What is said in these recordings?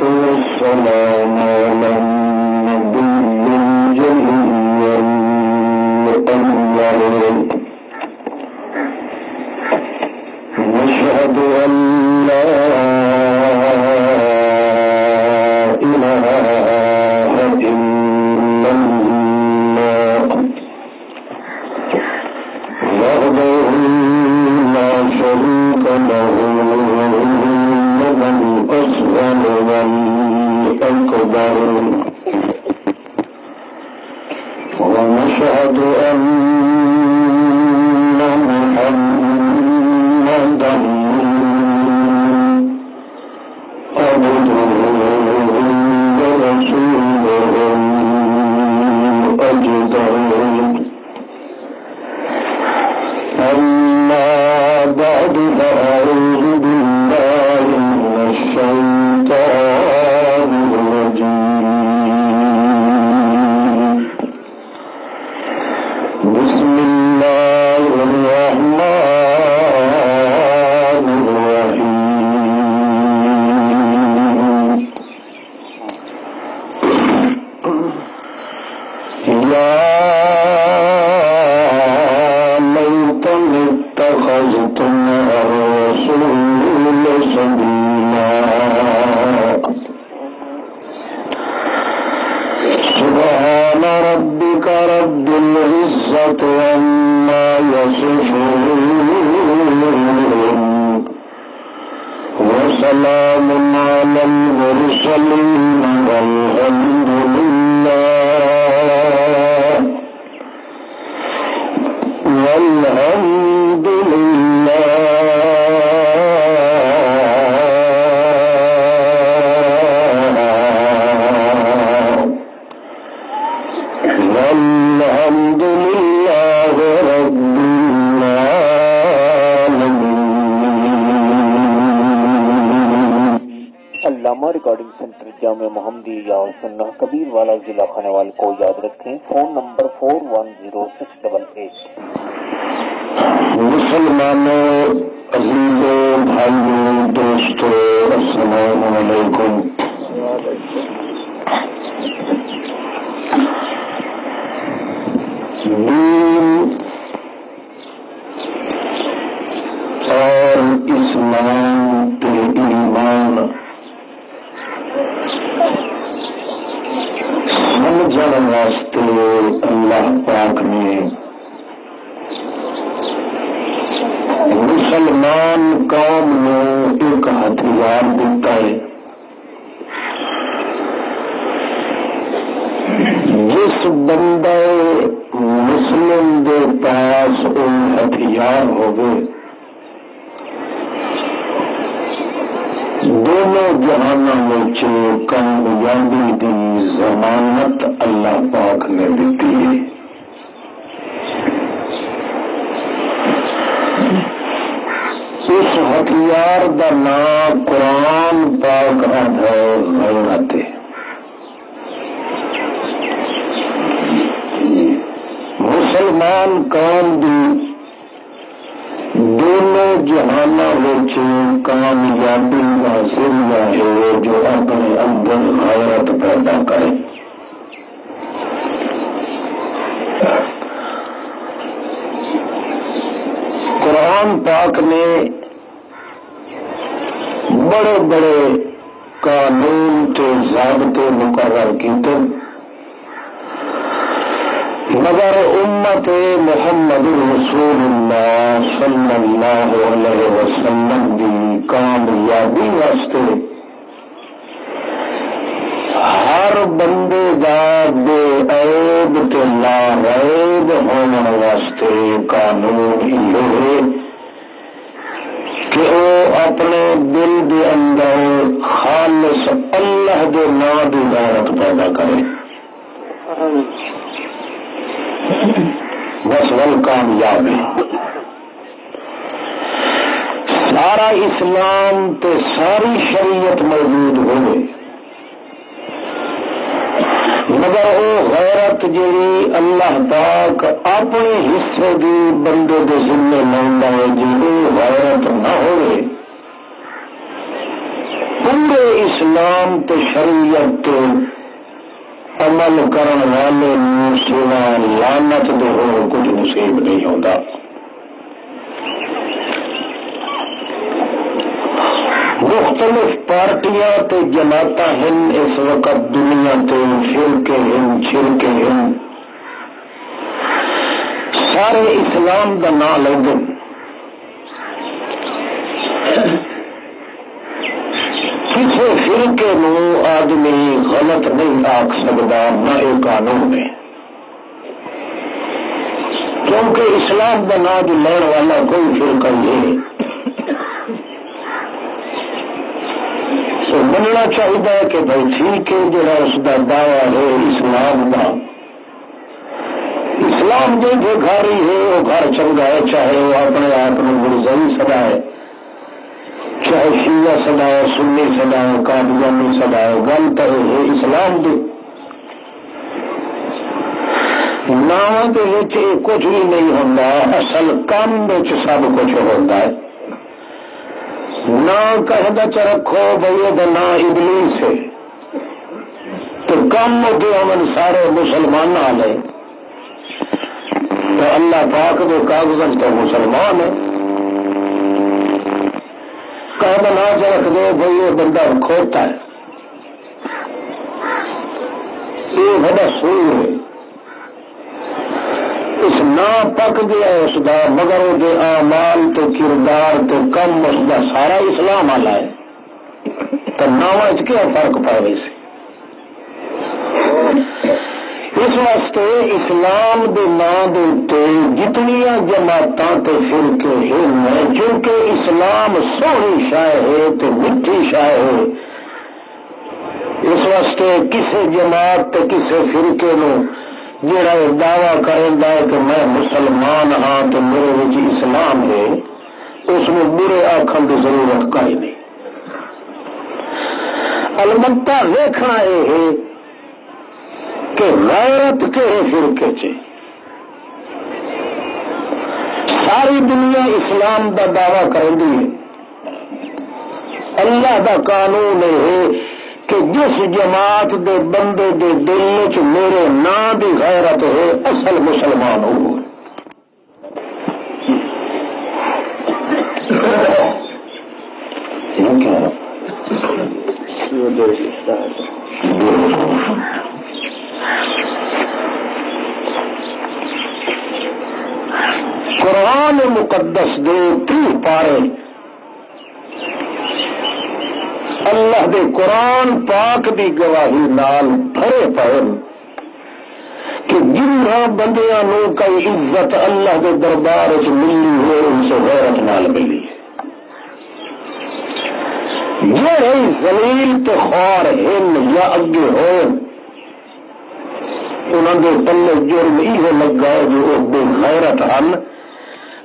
والسلام على النبي الجليل الأنور نشهد أن لا إله إلا الله وحده لا شريك له الأصغر والأكبر ونشهد أن محمدا عبده ورسوله أجدر أما بعد فأعوذ بالله من الشيطان الرجيم بسم الله الرحمن الرحيم يا ليتني اتخذت مع الرسول سبيلا سبحان ربك رب العزة عما يصفون وسلام على المرسلين والحمد لله رب العالمين. علامہ ریکارڈنگ سینٹر جامع محمدی یا سنہ کبیر والا ضلع خانوال کو یاد رکھیں. Phone number 410688. مسلمانوں، عزیزوں، بھائیوں، دوستوں، السلام علیکم. دین اور اسلام تے ایمان سمجھن واسطے اللہ پاک نے مسلمان قوم نے ایک ہتھیار دیتا ہے. جس بندے مسلم دے پاس وہ ہتھیار ہوگے دونوں جہانوں میں کامیابی دی ضمانت اللہ پاک نے دیتی ہے. اس ہتھیار دا نام قرآن پاک ہے غیرت. مسلمان قوم دی دونوں جہانوں میں کامیابی کا ذریعہ ہے جو اپنے اندر غیرت پیدا کرے. قرآن پاک نے بڑے بڑے قانون کے ضابطے مقرر کیتے، مگر امت محمد رسول اللہ صلی اللہ علیہ وسلم کی کامیابی واسطے ہر بندے دا بے عیب تے لا ریب ہونے واسطے قانون یہ ہے کہ وہ اپنے دل دے اندر خالص اللہ دے نام دی غیرت پیدا کرے. بس ول کامیاب ہے. سارا اسلام تے ساری شریعت موجود ہوئے مگر وہ غیرت جیڑی اللہ پاک اپنے حصے دی بندے دے ذمے لیندا ہے، جی غیرت نہ ہوئے پورے اسلام تے شریعت تے عمل کرن والے سوا لعنت دے ہو کچھ نصیب نہیں ہوتا. مختلف پارٹیاں تے جماعتاں ہیں اس وقت دنیا تے، فرقے ہیں، چھرکے ہیں، سارے اسلام دا نام لیندے. کسی فرقے نو آدمی غلط نہیں آکھ سکتا، نہ ایک قانون ہے، کیونکہ اسلام دا نام جو لین والا کوئی فرقہ نہیں. تو مننا چاہیے کہ بھائی ٹھیک ہے جڑا اس کا دعویٰ ہے اسلام کا، اسلام جو گھر ہی ہے وہ گھر چنگا ہے، چاہے وہ اپنے آپ کو مرزائی سدائے، چاہے شیعہ سدائے، سنی سدائے، قادیانی سدائے، گل تو ہے اسلام دی. نام کے کچھ بھی نہیں ہوتا، اصل کام سب کچھ ہوتا ہے. نہ کہدا چ رکھو بھائی یہ نہ ابلیس ہے تو کم ہوتے امن سارے مسلمان والے تو اللہ پاک کے کاغذ تو مسلمان ہے. کہدا نہ چ رکھ دو بھائی یہ بندہ کھوتا ہے، یہ بڑا سور ہے. اس نہ پک گیا اس دا، مگر وہ اعمال تو کردار تو کم اس دا سارا اسلام والا ہے. تو نام کیا فرق پائے سی؟ اس واسطے اسلام دے نام دے تے جتنیاں جماعتاں تے فرقے ہیں، چونکہ اسلام سونی شاہ ہے تے میٹھی شاہ ہے، اس واسطے کسے جماعت تے کسے فرقے نو جڑا دعویٰ کرتا ہے کہ میں مسلمان ہاں تو میرے وچ اسلام ہے، اس میں برے آخر کی ضرورت کوئی نہیں. البتہ ویکھنا یہ ہے کہ غیرت کہڑے فرقے چ. ساری دنیا اسلام دا دعویٰ کرتی ہے، اللہ دا قانون ہے کہ جس جماعت دے بندے دے دل چ میرے نام دی غیرت ہے اصل مسلمان ہو. قرآن مقدس دے 30 پارے اللہ دے قرآن پاک دی گواہی نال بھرے پے کہ جنہاں بندیاں نو کوئی عزت اللہ دے دربار وچ ملی ہے ان سے غیرت نال ملی ہے. جڑے ذلیل تے خوار ہیں یا اگے ہوئے انہاں دے پلے جرم یہ لگا ہے جو وہ بے غیرت ہن،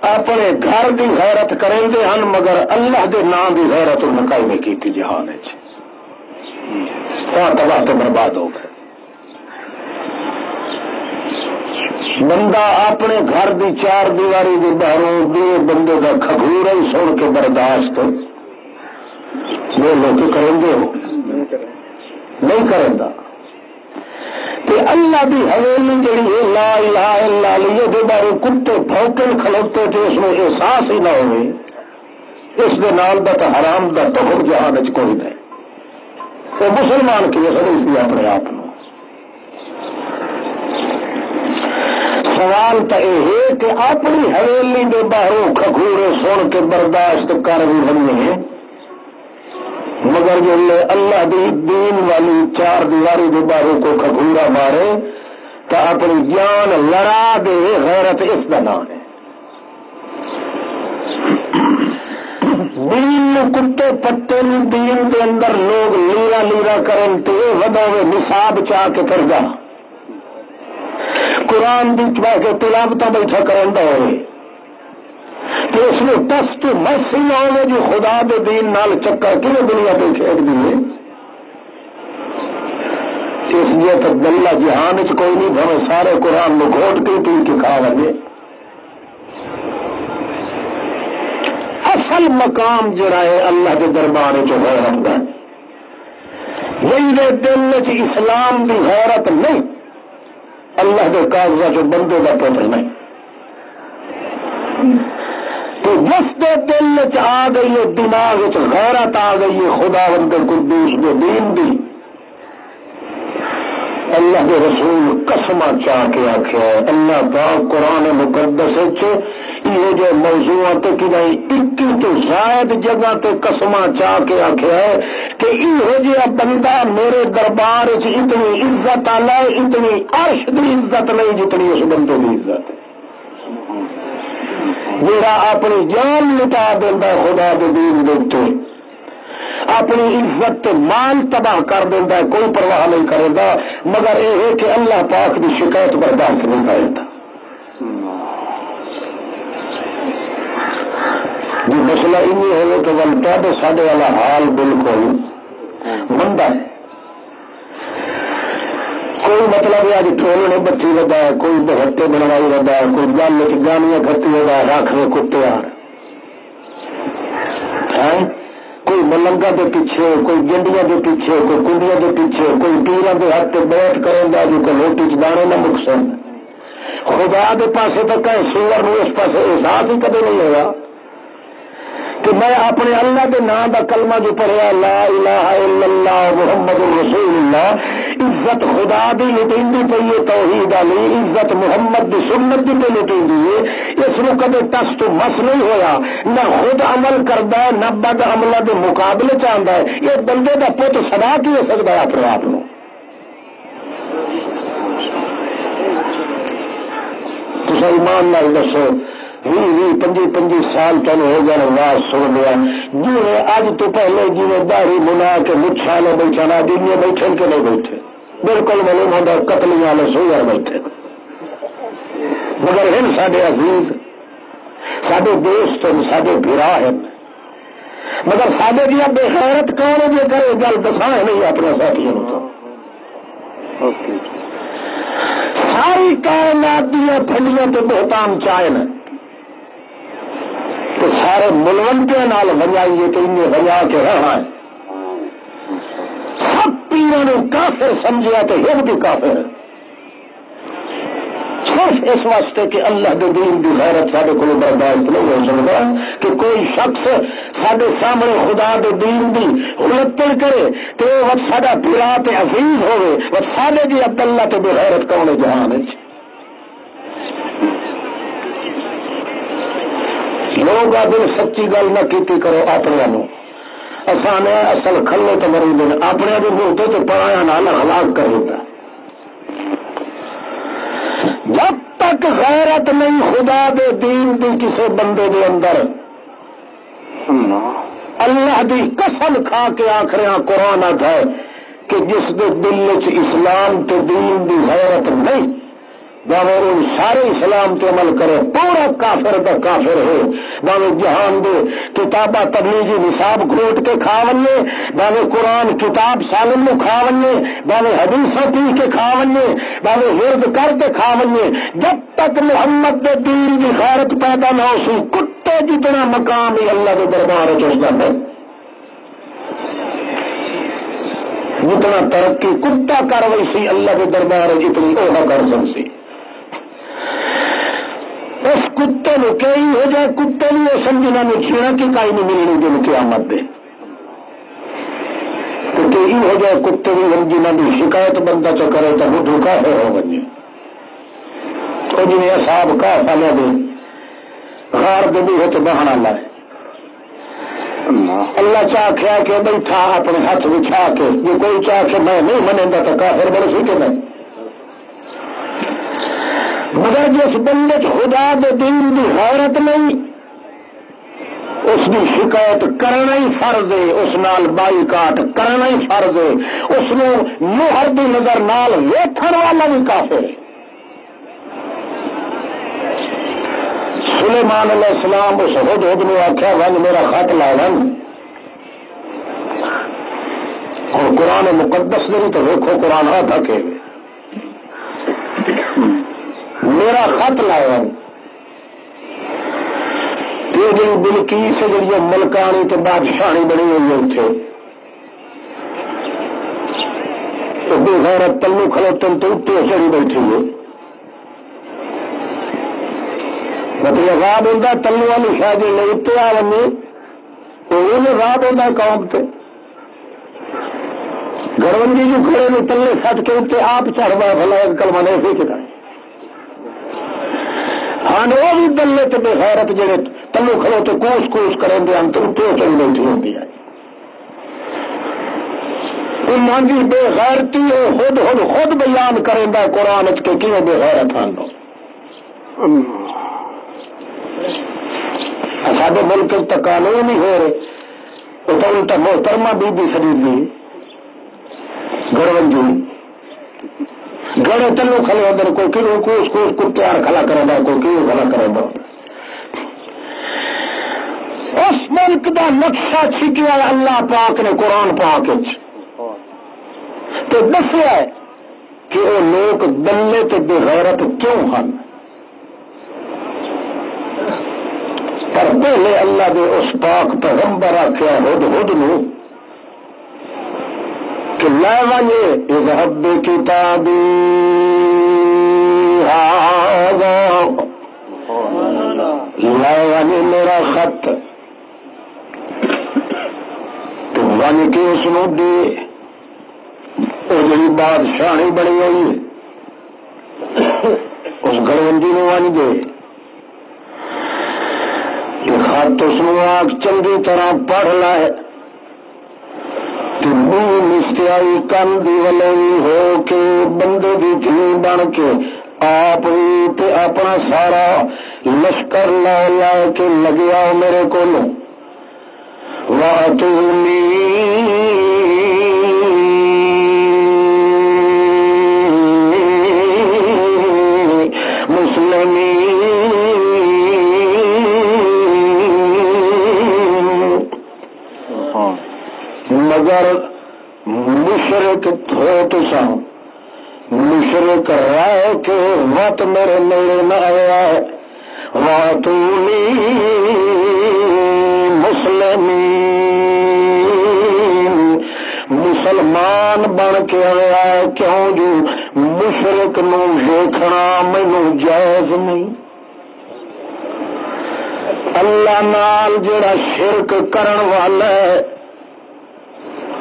اپنے گھر دی غیرت کریں دے ہن مگر اللہ دے نام دی غیرت انہاں کائی نہیں کیتی جہان وچ، تباہ تو برباد ہو گئے. بندہ اپنے گھر دی 4 دیواری دی باہروں دو بندے دا کھگورا ہی سن کے برداشت وہ لوگ کریں دے ہو نہیں کریں دا. تے اللہ دی حویلی جڑی ہے لا الہ الا اللہ دے بارے کتے بھوکن کھلوتے تے اس میں احساس ہی نہ ہوئے، اس دے نال دا تے حرام دا تخم جہان وچ کوئی نہیں. وہ مسلمان کی سمجھ سی اپنے آپ کو. سوال تو یہ ہے کہ اپنی حویلی دے باہروں کھگورے سن کے برداشت کر بھی بنے مگر جو اللہ دی دین والی 4 دیواری دے باہروں کو کھگورا مارے تو اپنی جان لڑا دے، غیرت اس کا نام ہے. دین کتے پٹے دین دے اندر لوگ لیرا لیرا کرن تے ودوے نصاب چاہ کے کر جا قرآن دی بہ کے تلاوت بیٹھا کرندا ہوئے تو اس میں ٹس تو مس ہی نہ ہوئے جو خدا دے دین نال چکر کیوں دنیا پہ کھیڈ دیے. اس لیے تو گلا جہان چ کوئی نہیں بھوے سارے قرآن میں گھوٹ کے پی کے کھا لگے. اصل مقام جڑا ہے اللہ کے دربار غیرت دا، جے دل چ اسلام دی غیرت نہیں، اللہ کے کاغذات چ بندے کا پتر نہیں. تو جس کے دل چ آ گئی ہے، دماغ چ غیرت آ گئی ہے خداوند قدوس کے دین دی، اللہ کے رسول قسم چاہ کے آخیا ہے. اللہ پاک قرآن مقدس یہ جو موضوعات کہ 21 تو زائد جگہ تے قسم چاہ کے آخیا ہے کہ یہ جہا بندہ میرے دربار اتنی عزت آ لائے، اتنی عرش دی عزت نہیں جتنی اس بندے کی عزت، جہاں اپنی جان لٹا دینا خدا کے دین دے اتنے، اپنی عزت تے مال تباہ کر دینا ہے، کوئی پرواہ نہیں کرے گا، مگر یہ ہے کہ اللہ پاک کی شکایت برداشت نہیں کرے گا. جو مسئلہ ان ہوئے تو بنتا تو سارے والا حال بالکل مندا ہے. کوئی مطلب ہے اج ٹول نے بچی ودا ہے، کوئی بہتے بنوائی ودا ہے، کوئی گل گانیاں کھتی ودا رکھ رہے کتے کوئی ملنگا کے پیچھے، کوئی گنڈیاں کے پیچھے، کوئی کنڈیاں کے پیچھے، کوئی پیران کے ہاتھ بیعت کرے گا جو کہ روٹی چانے نہ مقصد. خدا کے پاسے تو کہیں سور نو اس پاسے احساس ہی کدے نہیں ہوا کہ میں اپنے اللہ کے نام کا کلمہ جو پڑھیا لا الہ الا اللہ محمد رسول اللہ، عزت خدا دی لٹیندی پئی ہے، توحید علی عزت محمد دی سنت دی پہ لٹیندی ہے. اس کو کدے ٹس تو مس نہیں ہویا، نہ خود عمل کرتا ہے نہ بد عملہ دے مقابلے چاہتا ہے. یہ بندے کا پت سدا کی ہو سکتا ہے اپنے آپ کو. تو ایمان نال دسو 20-25 سال تین ہو گیا آواز سن لیا جی اج تو پہلے جی داڑھی منا کے مچھا والے بیٹھے نہ دینی بیٹھے کہ نہیں بیٹھے، بالکل معلوم ہوتا قتلی والے سوئر بیٹھے، مگر ہیں سارے عزیز، سارے دوست ہیں، سارے بھرا ہیں، مگر سارے جی بے غیرت کون ہے جی کرے گل دسا ہے نہیں اپنے ساتھیوں تو ساری کائنات دیا پھنڈیاں تو بہتان چائے نا تو سارے ملوٹے نال وجائیے تو انہیں وجا کے رہنا ہے. سب پیروں نے کافر سمجھا تو یہ بھی کافر ہے، صرف اس واسطے کہ اللہ کے دین کی غیرت سارے کو برداشت نہیں ہو سکتا کہ کوئی شخص سارے سامنے خدا کے دین کی ہلتڑ کرے تو وہ سارا برا تے عزیز ہوئے، وہ سارے جی عبداللہ تو بغیرت کون جہان ہے. لوگ آدھے سچی گل نہ کیتی کرو اپنے آسان ہے، اصل کھلے تو مری دن اپنے بھی موتے تو پرایا نال ہلاک کر دیتا. جب تک غیرت نہیں خدا دے دین دی کسے بندے دے اندر، اللہ دی قسم کھا کے آخر قرآن آتا ہے کہ جس دے دل چ اسلام تے دین دی غیرت نہیں باوے سارے اسلام تے عمل کرے پورا کافر دا کافر ہے، باوے جہان دے کتاباں تبلیغی نصاب گھوٹ کے کھا ونجے، باوے قرآن کتاب سالم نو کھا ونجے، باوے حدیثاں پی کے کھا ونجے، باوے ورد کر کے کھا ونجے، جب تک محمد دے دین کی غیرت پیدا نہ ہو سی کتے جتنا مقام ہی اللہ کے دربار چلتا ہے، جتنا ترقی کتا کر وی سی اللہ کے دربار جتنی وہ نہ کر سکسی. اس کتے نے کئی ہو جائے کتے نہیں وہ سمجھنا میں چھیڑا کی کائی نہیں ملنی دن قیامت دے تو کئی ہو جائے کتے بھی ہم جنہوں کی شکایت بندہ چ کرے تو وہ دھوکا ہو بنے تو جنہیں اصحاب کا فالے دے غار دے بھی تو بہانا لائے. اللہ چاہ کیا کہ بیٹھا اپنے ہاتھ بچھا کے جو کوئی چاہ کے میں نہیں منے گا تو کافر بڑے سی کہ نہیں، مگر جس بندے خدا دے دین دی غیرت نہیں اس کی شکایت کرنا ہی فرض ہے، اس نال بائی کاٹ کرنا ہی فرض ہے، اس کو مہر دی نظر نال ویکھن والا بھی کافر ہے. سلیمان علیہ السلام اس ہدہد نے آخیا ون میرا خط لا ون، اور قرآن مقدس دے تو دیکھو قرآن آ تھا کہ میرا خط لایا جی بلکیس جی ملکانی تو بادشاہی بنی ہوئی اتنے تو بے غیرت تلو کھلوتن تو اتنے چڑی بیٹھی ہے مطلب عذاب ہوتا تلو والی شاید اتنے آ ونی وہ عذاب ہوتا قوم سے گڑبندی جو کھڑے میں تلے سٹ کے اتنے آپ چڑھوا بھلا کلمہ نہیں سی کتا ہاں وہ بھی دلے تے بے غیرت جڑے تلو کھلو تو کوس کوس کریں دے ہم تو اتنے چڑی بیٹھی ہوتی ہے انہوں کی بے غیرتی خود بیان کریں دا قرآن کے کیوں بے غیرت ہاں سارے ملک تک قانون نہیں ہو رہے وہ تو الٹا محترمہ بی بی شریف بھی گڑبنجی گڑے تلو کھلے ادھر کوئی کیوں کوس کوس کتیار کھلا کرے گا کوئی کیوں کھلا کرے گا اس ملک دا نقشہ چھکیا اللہ پاک نے قرآن پاک تو دسیا ہے کہ وہ لوگ دلے تے بے غیرت کیوں ہیں پر پہلے اللہ دے اس پاک پیغمبر آخیا ہد نو کہ لے ونجے اذهب بکتابی ھذا لے ونجے میرا خط تو ون کے اس نو دے وہ جی بادشاہی بنی ہوئی اس گڑبندی نے ون دے خط اس آگ چنگی طرح پڑھ لائے مستیائی کن دی ولوی ہو کے بندے دی دھی بن کے آپ بھی تے اپنا سارا لشکر لا لا کے لگیا میرے کو واتونی مسلمی مگر مشرک ہو تو سا مشرک رائے کے وقت میرے نیڑے نہ آیا ہے واتونی مسلمین مسلمان بن کے آیا ہے کیوں جو مشرک نو ویکھنا مینوں جائز نہیں اللہ نال جڑا شرک کرن والا ہے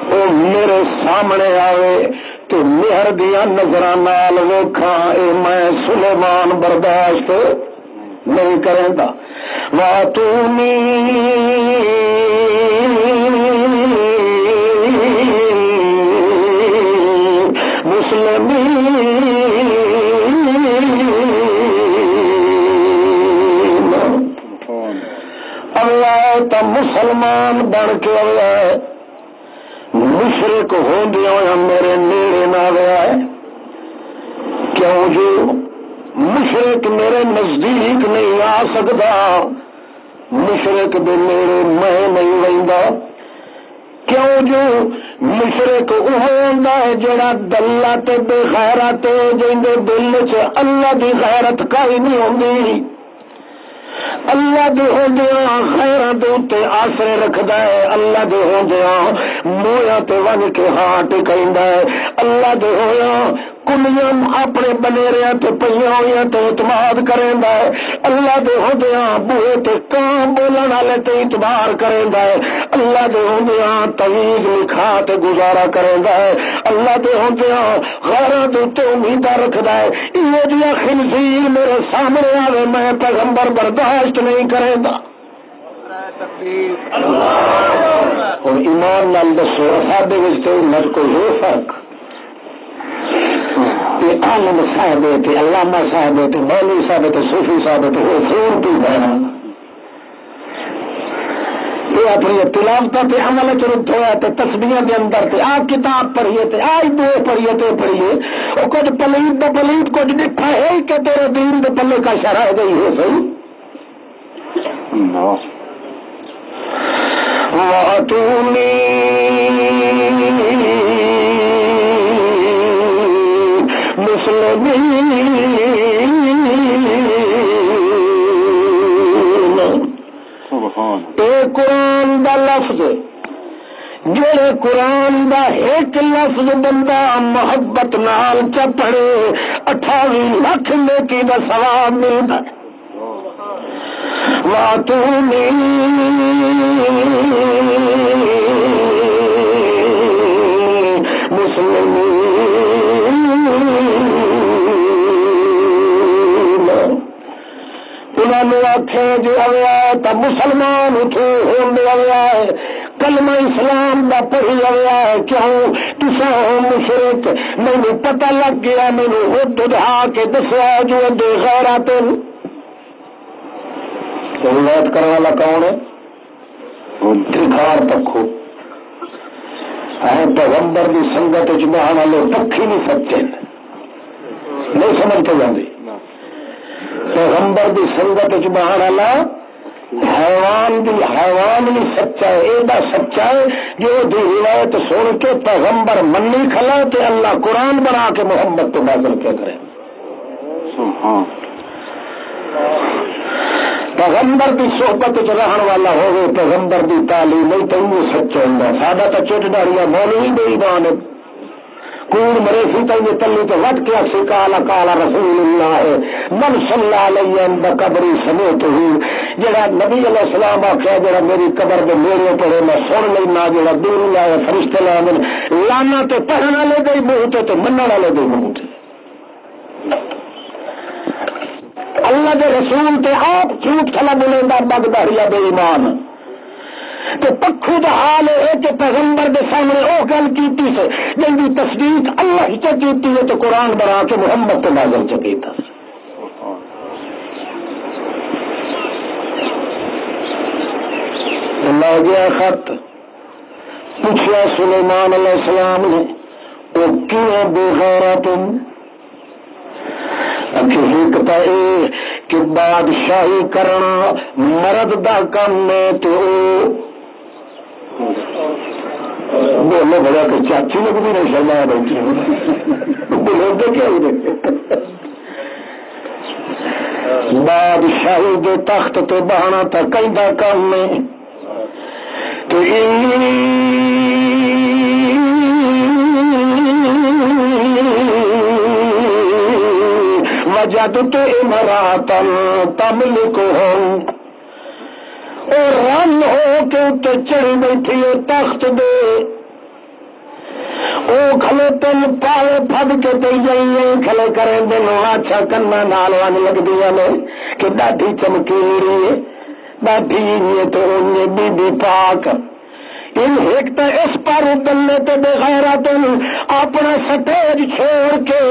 وہ میرے سامنے آوے تو مہر دیا نظر نال ویکھاں اے میں سلیمان برداشت نہیں کریں دا واتونی مسلمین اللہ تا مسلمان بن کے آیا ہے مشرک ہوندیا ہوا میرے نیڑے نہ گیا ہے کیوں جو مشرک میرے نزدیک نہیں آ سکتا مشرک دے نیڑے میں نہیں رہندا کیوں جو مشرک وہ ہوندا ہے جڑا دلہ تے بے غیرت جیندے دل چ اللہ دی غیرت کائی نہیں ہوندی اللہ دے ہوندیاں خیراں دے اوتے آسرے رکھدا ہے اللہ دے ہوندیاں مویاں تے ون کے ہاں ٹکیندا ہے اللہ دے ہویاں کنیاں اپنے بنیریاں تے پئیاں ہویاں تے اعتماد کریندا ہے اللہ دے ہوندیاں بوئے تے کان بولن والے تے اعتبار کریندا ہے اللہ دے ہوندیاں تویز لکھا تے گزارا کریندا ہے اللہ دے ہوندیاں غیراں دے اوتے امیداں رکھدا ہے ایہو جہا خنزیر میرے سامنے آوے میں پیغمبر برداشت نہیں کرے گا اور ایمان نال دسو ساڈے وچ تے نہ کوئی ہو فرق یہ عالم صاحب تے علامہ صاحب تے مولوی صاحب تے صوفی صاحب تے وہ سور تو بہنا یہ اپنی تلاوت تے عمل چ رد ہوا تے تسبیحاں دے اندر تے آ کتاب پڑھیے تے آئی دو پڑھیے تے پڑھیے او کچھ پلیت دا پلیت کچھ ڈٹھا ہے کہ تیرے دین دے پلے کا شرح گئی ہے صحیح واتونی مسلمین اے قرآن دا لفظ جڑے قرآن دا ایک ایک لفظ بندہ محبت نال چ پڑھے 28 لاکھ نیکی دا ثواب ملتا ہے. واتونی مسلمین انہوں آخے جو آیا تو مسلمان اتو ہونے آیا ہے کلمہ اسلام دا پڑھی آیا ہے. کیوں تسا مشرک مینو پتہ لگ گیا مینو خود دہا کے دسیا جو بے غیرت. روایت کرنے والا کون ہے؟ ترکھار پکھو پیغمبر کی سنگت بہان والے پکھی نہیں سچے نہیں سمجھ پہ جاندی. پیغمبر دی سنگت بہان والا حیوان نہیں سچا ہے. ایڈا سچا ہے جو دی روایت سن کے پیغمبر منی کھلا تو اللہ قرآن بنا کے محمد تو نازل کیا کرے. پیغمبر کی صحبت چ رہن والا ہوگی پیغمبر کی تعلیم نہیں تو یہ سچا ہوں. سادہ تو چٹ ڈاریاں مولوی بے ایمان کون مرے سی تو یہ تلی تو وٹ کے اکسی کالا کالا رسول اللہ ہے من صلی علیہ عند قبری سمیت ہی. جڑا نبی علیہ السلام آخیا جڑا میری قبر دے میرے پڑے میں سن لینا جڑا دور لائے فرشتے لائے لانا تے پڑھن والے دے منہ تے منن والے دے منہ تے. اللہ کے رسول تے آپ جھوٹ کھلا بولیندا بگداڑیا بے ایمان. تو پکھو دا حال ہے کہ پیغمبر دے سامنے او گل کیتی سے جن دی تصدیق اللہ ہی کیتی ہے تو قرآن بنا کے محمد تے نازل کیتا سے. اللہ گیا خط پوچھا سلیمان علیہ السلام نے وہ کیوں بے غیرت حقیقت ہے کہ بادشاہی کرنا مرد دا کام ہے. تو بولو بڑا کہ چاچی لگتی نہیں سمجھا بیٹھی بولو تو کیا بادشاہی دے تخت تے بہانا تا کہیں کام ہے. تو وجد تو امراتن تملکہم اور رن ہو کے اتنے چڑھی بیٹھی ہے تخت دے او کھلے تل پاوے پھد کے تے جائیے کھلے کریں دنوں اچھا کنا نال ون لگدیاں نے کہ ڈاڈھی چمکیری ہے ڈاڈھی یہ تو انہیں بی بی پاک ان ایک تو اس پر دلے تے بے غیرت اپنا سٹیج چھوڑ کے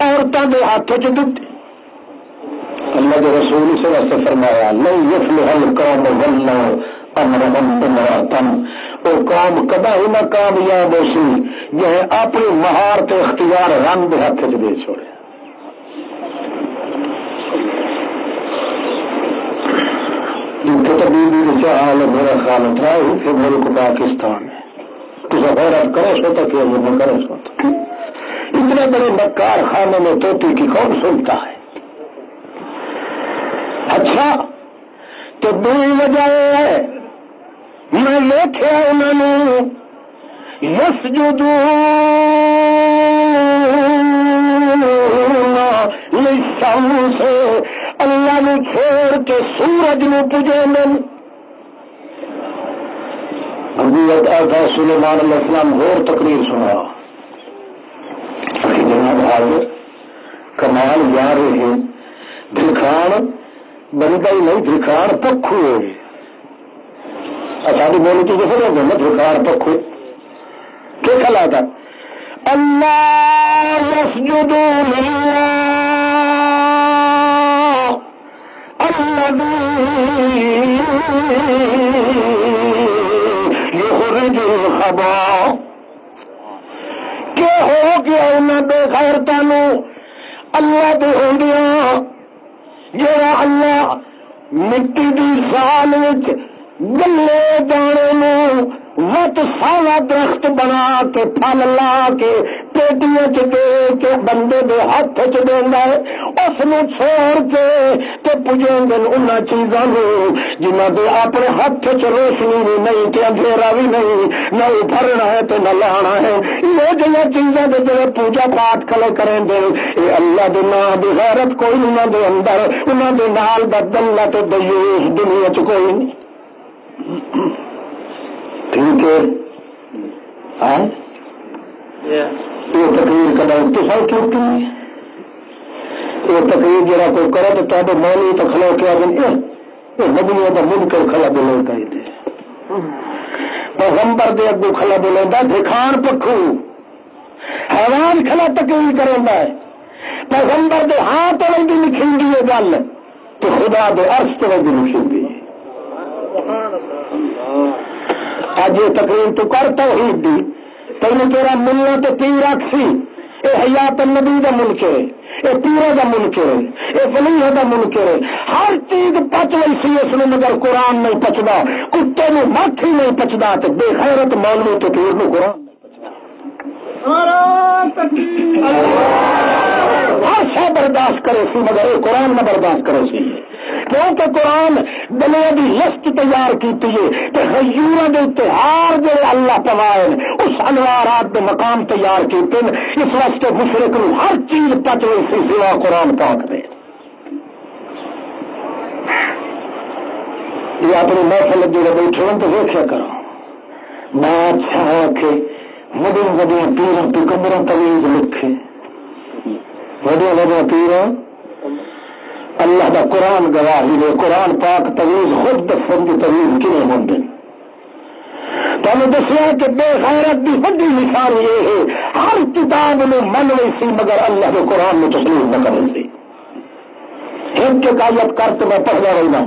عورتوں کے ہاتھ چ دتی. اللہ کے رسول صلی اللہ علیہ وسلم فرمایا نہیں یفلح القوم ولوا امرهم امرأة وہ قوم کدا ہی نہ کامیاب ہو سی جہے اپنی مہارت اختیار رن دے ہاتھ چ دے چھوڑے. جتنے تو بیوی کا حال ہے میرا خیال اتنا ہی سے ملک پاکستان ہے. تو غیرت کرے سو تو کیا وہ نہ کرے سو تو اتنے بڑے مکار خانے میں توتی کی کون سنتا ہے. اچھا تو دوسری وجہ ہے میں دیکھا انہوں نے یسجدون للشمس اللہ نو چھوڑ کے سورج نو پوجے من. حضرت آتا سلیمان علیہ السلام اور تقریر سنا جناب حاضر کمال جا رہے ہیں دلکھان بنتا ہی نہیں دھرکار پکھو ہوئے ساری بولی تو جیسے لوگ نا دھرکار پکھو کیا کھلا تھا اللہ یسجدو للہ الذی یخرج الخبا. کہ ہو گیا انہیں بے غیرتانو اللہ دے ہوندیاں جڑا اللہ مٹی دی سال گلے دانے نو وت ساوا درخت بنا کے پھل لا کے پیٹیاں چ دے کے بندے دے ہاتھ چ دینا ہے، اس نو چھوڑ کے تے پجیں گے ان چیزاں نو جنہاں دے اپنے ہاتھ چ روشنی بھی نہیں تے اندھیرا بھی نہیں، نہ ابھرنا ہے تے نہ لانا ہے۔ یہ جہاں چیزاں دے جڑے پوجا پاٹ کھلے کریں دے اے اللہ دے نام دی غیرت کوئی انہاں دے اندر، انہاں دے نال دا دلہ تے دیوس دنیا چ کوئی نہیں۔ ٹھیک ہے یہ تقریر کا تصل کیوں یہ تقریر جرا کوئی کرے تو تھوڑے مولوی تو کھلو کے آدھے نبیوں کا منکر کھلا بولتا ہی دے پیغمبر دے اگو کھلا بولتا دکھان پکھو حیوان کھلا تقریر کرتا ہے، پیغمبر دے ہاتھ وجہ لکھی ہے گل تو خدا دے عرش تو وجہ لکھی ہے۔ اج یہ تقریر تو کر توحید دی، تینوں تیرا ملنا تو پیر آکسی اے حیات النبی دا منکر ہے، اے پیروں دا منکر ہے، اے ولیوں دا منکر ہے، ہر چیز پچ لئی سی اس نے مگر قرآن نہیں پچدا، کتے نو مکھ ہی نہیں پچدا تے بے غیرت مولوی تو پیر نو قرآن ہر شے برداشت کرے سی مگر یہ قرآن نہ برداشت کرے سی، کیونکہ قرآن دنیا کی لسٹ تیار کی غیوروں کے اتحار جڑے اللہ پوائے اس انوارات کے مقام تیار کیتے اس واسطے مشرک نو ہر چیز پچ رہی سی سوا قرآن پاک دے۔ یہ اپنی محفل جڑے بیٹھے ہوں تو دیکھا کرو بادشاہ کے وڈیا وڈیا پیروں پیغمبروں تویز لکھے، وڈیا وڈیا پیروں اللہ دا قرآن گواہی نے قرآن پاک تویز خود دسن کی تویز کنے ہوں تمہیں دسیا کہ بے غیرت کی وڈی مثال یہ ہے ہر کتاب میں من رہی سی مگر اللہ کے قرآن میں تسلیم نہ کرے سی۔ ایک ایک آیت کرتے میں پڑھنا رہنا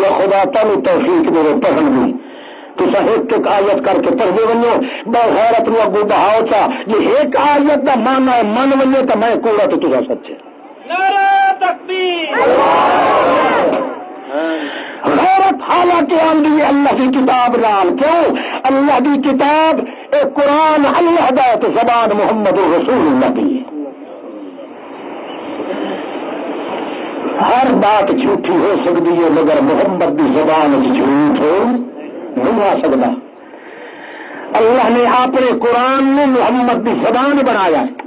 یا خدا تمہیں توفیق دے پڑھن دی تو ایک ایک آیت کر کے پڑھتے ونو بے غیرت نو اگو بہاؤ چا یہ ایک آیت کا مانا ہے من ونجے تو میں کوڑا تو تجھا سچے غیرت حالانکہ آندی ہے اللہ کی کتاب نال، کیوں اللہ کی کتاب اے قرآن اللہ دا تے زبان محمد رسول اللہ کی ہر بات جھوٹی ہو سکتی ہے مگر محمد کی زبان جھوٹ ہو نہیں آ سکتا۔ اللہ نے اپنے قرآن نے محمد کی زبان بنایا ہے،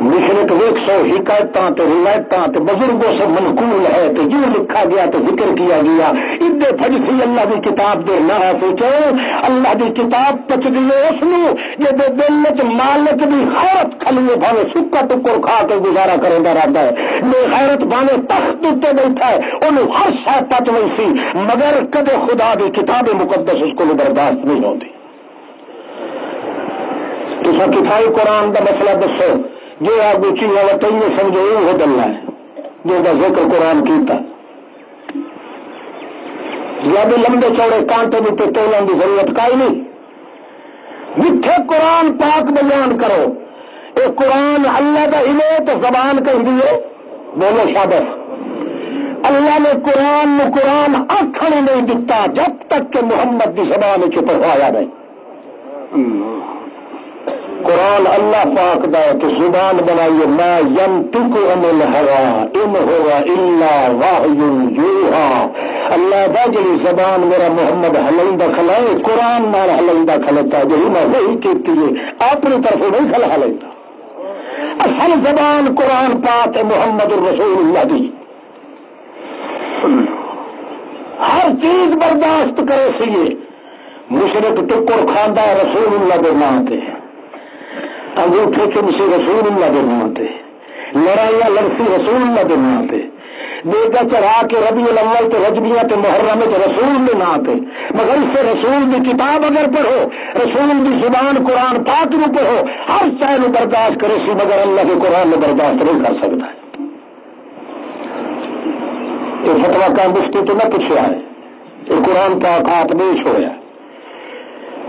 مشرق ایک سو حکایتاں تے روایتاں تے بزرگوں سے منقول ہے تو جو لکھا گیا تو ذکر کیا گیا ادے فجسی اللہ کی کتاب دے نہ سے کیوں اللہ کی کتاب پچ گئی اس نو جے دے دل وچ مالک دی غیرت کھلیے بھاوے سکا ٹکر کھا کے گزارا کریندا رہندا ہے، بے غیرت بھاوے تخت تے بیٹھا ہے اونوں ہر شے پچ وئی سی مگر کدے خدا دی کتاب مقدس اس کو برداشت نہیں ہوندی۔ تساں کتابی قرآن دا مسئلہ دسو جو آگو چیزیں تین سمجھو وہ دلہ ہے جو کا ذکر قرآن کیتا زیادہ لمبے چوڑے کانٹے بھی تولن کی ضرورت کا ہی نہیں، جتھے قرآن پاک بیان کرو اے قرآن اللہ کا ہلے تو زبان کہیں دیے بولو شابس۔ اللہ نے قرآن آخر نہیں دیتا جب تک کہ محمد کی زبان چ پڑھوایا نہیں۔ قرآن اللہ پاک دا تو زبان بنائیے ما ینطق عن الہوی ان ہوا الا وحی یوحی، اللہ دا جڑی زبان میرا محمد ہلیندا کھلائے قرآن نال ہلیندا کھلتا جی میں وہی کیتی ہے اپنی طرف نہیں کھلا ہلیندا، اصل زبان قرآن پاک ہے محمد الرسول اللہ دی، ہر چیز برداشت کرے سی مشرق ٹکر کھاندا ہے رسول اللہ دے نام تے، انگوٹھے چمسی رسول اللہ دے نام تے، لڑائیاں لڑسی رسول اللہ دے نام تے، بیگا چڑھا کے ربیع الاول تے رجبیاں تے محرم تے رسول دے نام تے، مگر اس سے رسول دی کتاب اگر پڑھو رسول دی زبان قرآن پاک نو پڑھو ہر چاہے نو برداشت کرے سی مگر اللہ کے قرآن نو برداشت نہیں کر سکتا ہے۔ یہ فتویٰ کا مفتی تو نہ پوچھا ہے، یہ قرآن پاک آپ نہیں چھوڑا،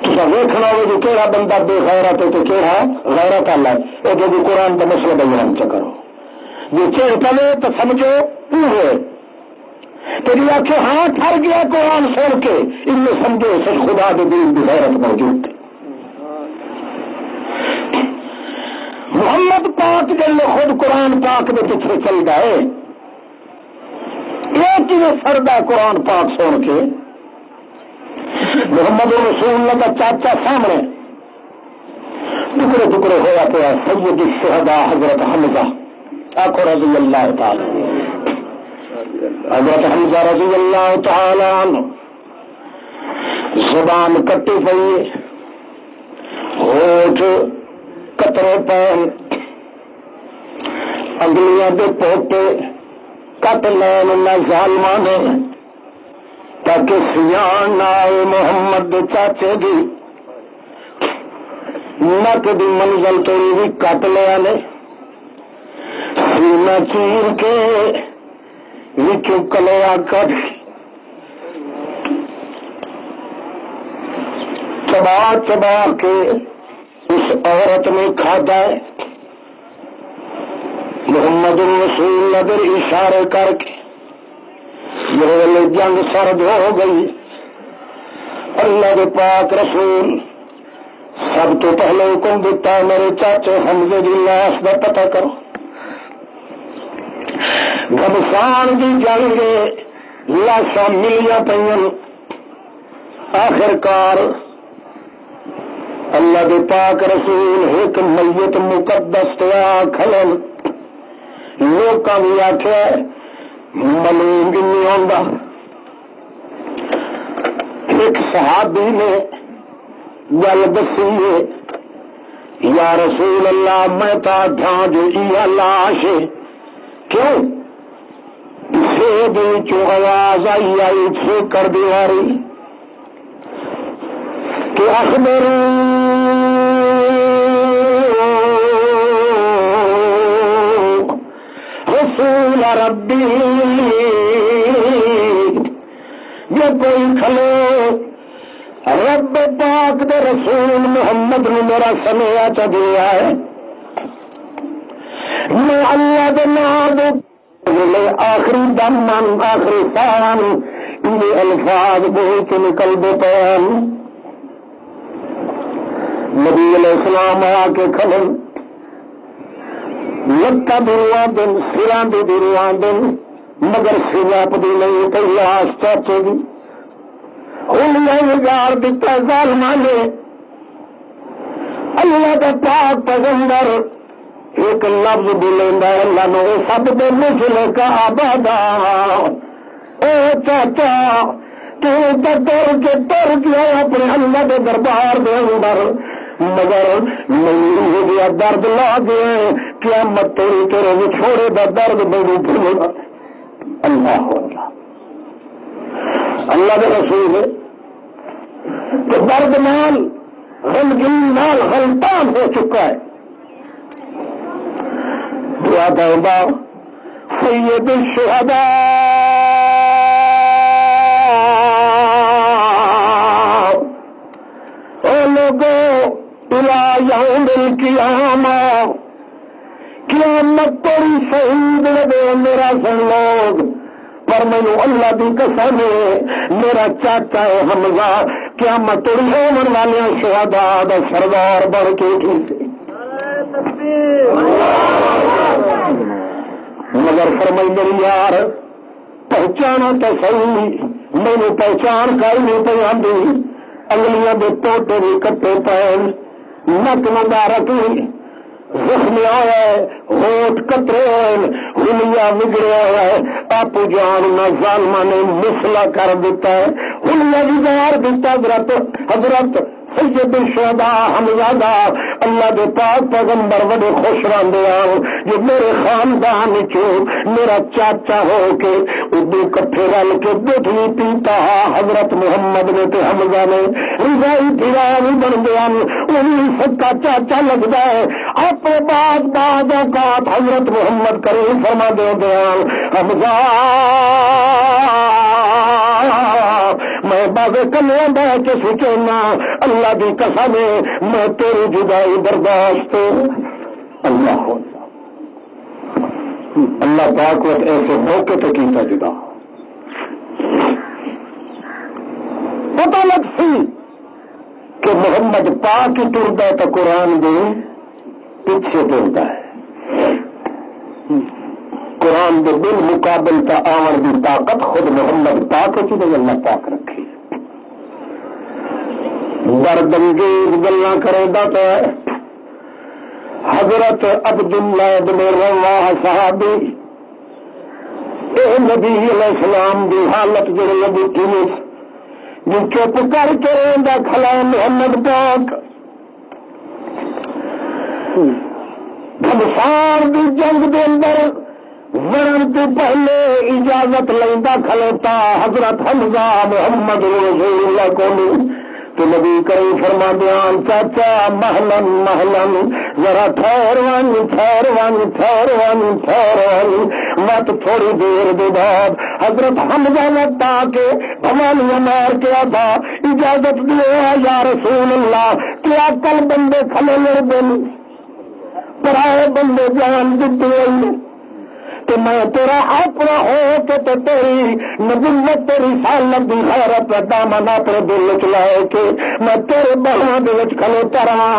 تصا ویکھنا ہو جو کہڑا بندہ بے غیرت ہے تو کہڑا غیرت والا ہے، یہ جو قرآن کا مسئلہ بیان چ کرو جو چڑھ پلے تو سمجھو وہ ہے تو جی آخر ہاں ٹھر گیا قرآن سن کے ان میں سمجھو سچ خدا کے دین کی غیرت موجود ہے. محمد پاک جل خود قرآن پاک کے پیچھے چل گئے. ایک ہی سردا قرآن پاک سن کے محمد رسول اللہ کا چاچا سامنے ٹکڑے ٹکڑے ہوا پیا سید الشہداء حضرت حمزہ آخو رضی اللہ تعالی. حضرت حمزہ رضی اللہ تعالی عنہ زبان کٹی پئی ہوٹھ قطرے پین انگلیاں دے پوٹے کٹ لین نہ ظالماں نے تاکہ سیان نہ آئے محمد دے چاچے دی نک دی منزل تو بھی کٹ لیا نے سینہ چیر کے وچوں کلیا کٹ چبا چبا کے اس عورت نے کھادا ہے. محمد رسول نظر اشارے کر کے جب جنگ سرد ہو گئی اللہ کے پاک رسول سب تو پہلے حکم دیتا ہے میرے چاچے حمزے کی لاش کا پتہ کرو. گھمسان کی جنگ لاشاں ملیاں پہ آخرکار اللہ کے پاک رسول ایک میت مقدس تیا کھلن لوکاں بھی آخیا ملوم بھی نہیں آتا. ایک صحابی نے گل دسی ہے یا رسول اللہ میں تا تھا جو یہ لاش ہے کیوں سے بھی آواز آئی سے کر دیواری کہ اخبر رسول ربی جو کوئی کھلے رب پاک دے رسول محمد نے میرا سنیا چ دیا ہے میں اللہ دے نام آخری دم من آخری سان یہ الفاظ بول کے نکلتے پے. نبی علیہ السلام آ کے کھلن لتا دروا دن سرا دی دروا دن مگر سرا پتی نہیں پی لاش چاچے دی بگاڑ دیتا ظالماں نے. اللہ کا پاک پیغمبر ایک لفظ بولیں اللہ نے سب دے مسل کا آبادا او چاچا تو ڈر گیا اپنے اللہ کے دربار دے اندر مگر نہیں ہو گیا درد لا گیا کیا مت تیرے چھوڑے دا درد میرے بھولنا. اللہ اللہ کے رسول ہے تو درد نال غمگین نال غلطان ہو چکا ہے. دعا توبہ سید الشہداء او لوگو الى یوم القیامہ قیامت توڑی شہید لگے میرا سن لوگ پر مینو اللہ دی قسم ہے میرا چاچا ہے حمزہ قیامت توڑی ہومن والے شہداء دا سردار بڑھ کے اٹھی سے. مگر فرمائی میری یار پہچانا تو صحیح مینو پہچان کا ہی نہیں پہ آتی. انگلیاں دے پوٹے بھی کٹے پین نک مبارک بھی زخمی ہوا ہے ہوٹ کترے ہلیا بگڑیا ہوا ہے. آپو جان نہ ظالمہ نے مسلا کر دیتا ہے ہلیا بگاڑ دیتا. حضرت سید الشہداء حمزہ دا اللہ دے پاک پیغمبر بڑے خوش رہندے آؤ جو میرے خاندان چو میرا چاچا ہو کے اردو کٹھے رل کے دودھ بھی پیتا حضرت محمد نے تے حمزہ نے رضائی تیرانی بن گیا انہیں سب کا چاچا لگتا ہے. اپنے بعض اوقات حضرت محمد کریم فرما دے دیا حمزہ میں بازے کلے بہ کے سوچنا اللہ کی قسم میں تیری جدائی برداشت اللہ پاک وقت ایسے موقع تو کیتا جدا پتہ لگ سی کہ محمد پاک ہی ٹرتا ہے تو قرآن دے پیچھے ٹرتا ہے. قرآن دے بالمقابل تا آور دی طاقت خود محمد پاک چ اللہ پاک رکھی. دردانگیز گلاں کرے دا تے حضرت عبداللہ بن رواح صحابی اے نبی علیہ السلام دی حالت جڑی ابھی تھیس جو چپ کر کے رہندا کھلا محمد پاک گھمسان دی جنگ دے اندر ورن تو پہلے اجازت لیندا کھلوتا حضرت حمزہ محمد رسول اللہ کو تو نبی کریم فرما بیان چاچا محلن محلن ذرا ٹھہر ون مت تھوڑی دیر دے بعد حضرت حمزہ نے تاکہ بھوانیاں مار کے تھا اجازت دے یا رسول اللہ کیا کل بندے کھلے لڑ دیں پرائے بندے جان دیتے تو میں تیرا اپنا ہو کے تو تیری نبوت تیری رسالت دی غیرت دامن اپنے دل چ لائے کے میں تیرے باہاں دے وچ کھلوتا رہا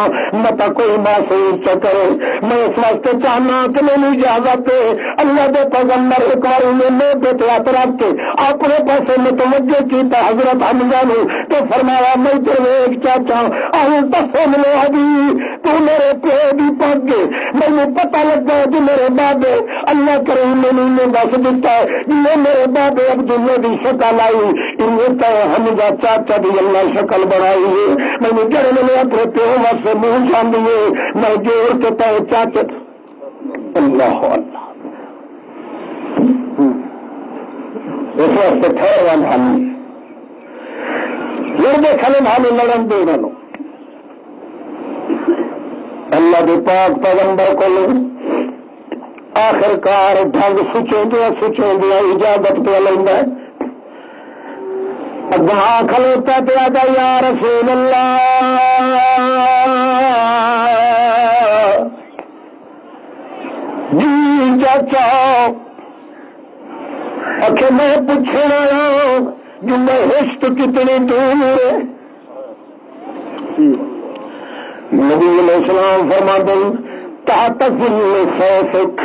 مت کوئی محسوس چ کرے. میں اس واسطے چاہنا کہ مینوں اجازت دے اللہ دے پیغمبر ایک بار میرے پہ ہاتھ رکھ کے اپنے پاسے متوجہ کیتا حضرت حمزہ نو تو فرمایا میں تیرے ایک چاچا آؤں دسو ملو ابھی تو میرے پیو دی پگ مینوں پتہ لگا جو میرے بابے اللہ کرے میں نے دس دیتا ہے جی میرے بابے عبداللہ دی شکل آئی انہیں تو حمزہ چاچا دی اللہ شکل بنائی ہے میں نے جڑے میں اپنے پیو واسطے منہ چھان دیے میں جوڑ کے تو چاچا اللہ اللہ اس واسطے ٹھہران ہم لڑنے کھلے ہمیں لڑن دے انہوں اللہ دے پاک پیغمبر کو آخر کار ڈنگ سچوں دیا اجازت پہ لینا اگاں کھلوتا پہ آتا یا رسول اللہ جی چاچا اکھے میں پوچھنا جو میں عشق کتنی دور ہے. نبی علیہ السلام فرما دیں تحت ظل سیفک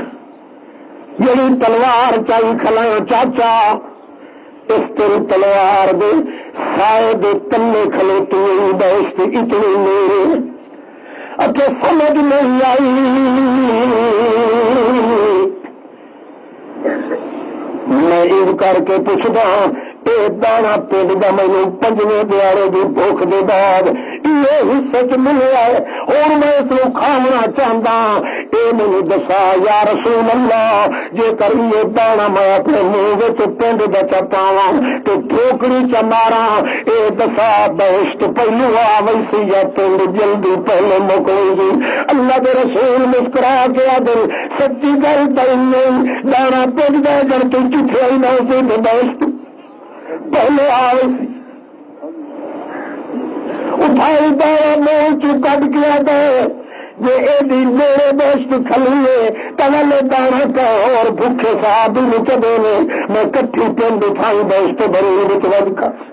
یہی تلوار چاہی کھلاؤ چاچا اس تیری تلوار دے سائے دے تلے کھلوتی بہشت اتنی میرے اچھے سمجھ نہیں آئی میں عید کر کے پوچھتا اے دانا پنڈ کا مینو پنجویں دیارے کی بھوک دے بعد یہ حصے چ ملیا ہے اور میں اس کو کھانا چاہتا اے مینو دسا یا رسول اللہ جے کر یہ دانا میں اپنے منہ پنڈ کا چپاوا تو ٹھوکری چ مارا اے دسا بہشت پہلو آ ویسی یا پنڈ جلدی پہلے مکوئی سی. اللہ کے رسول مسکرا کے دل سچی گل تین دانا پنڈ دے جن تو کتنے آئی نہ سی بہشت پہلے آئے سی اٹھائی دایا منہ چ کٹ گیا دے جی ایڈی میرے بہشت کھلیے تولے دانا کا اور بھوکے صاحب چبے نے میں کٹھی پنڈ اٹھائی بہشت بری وج کس.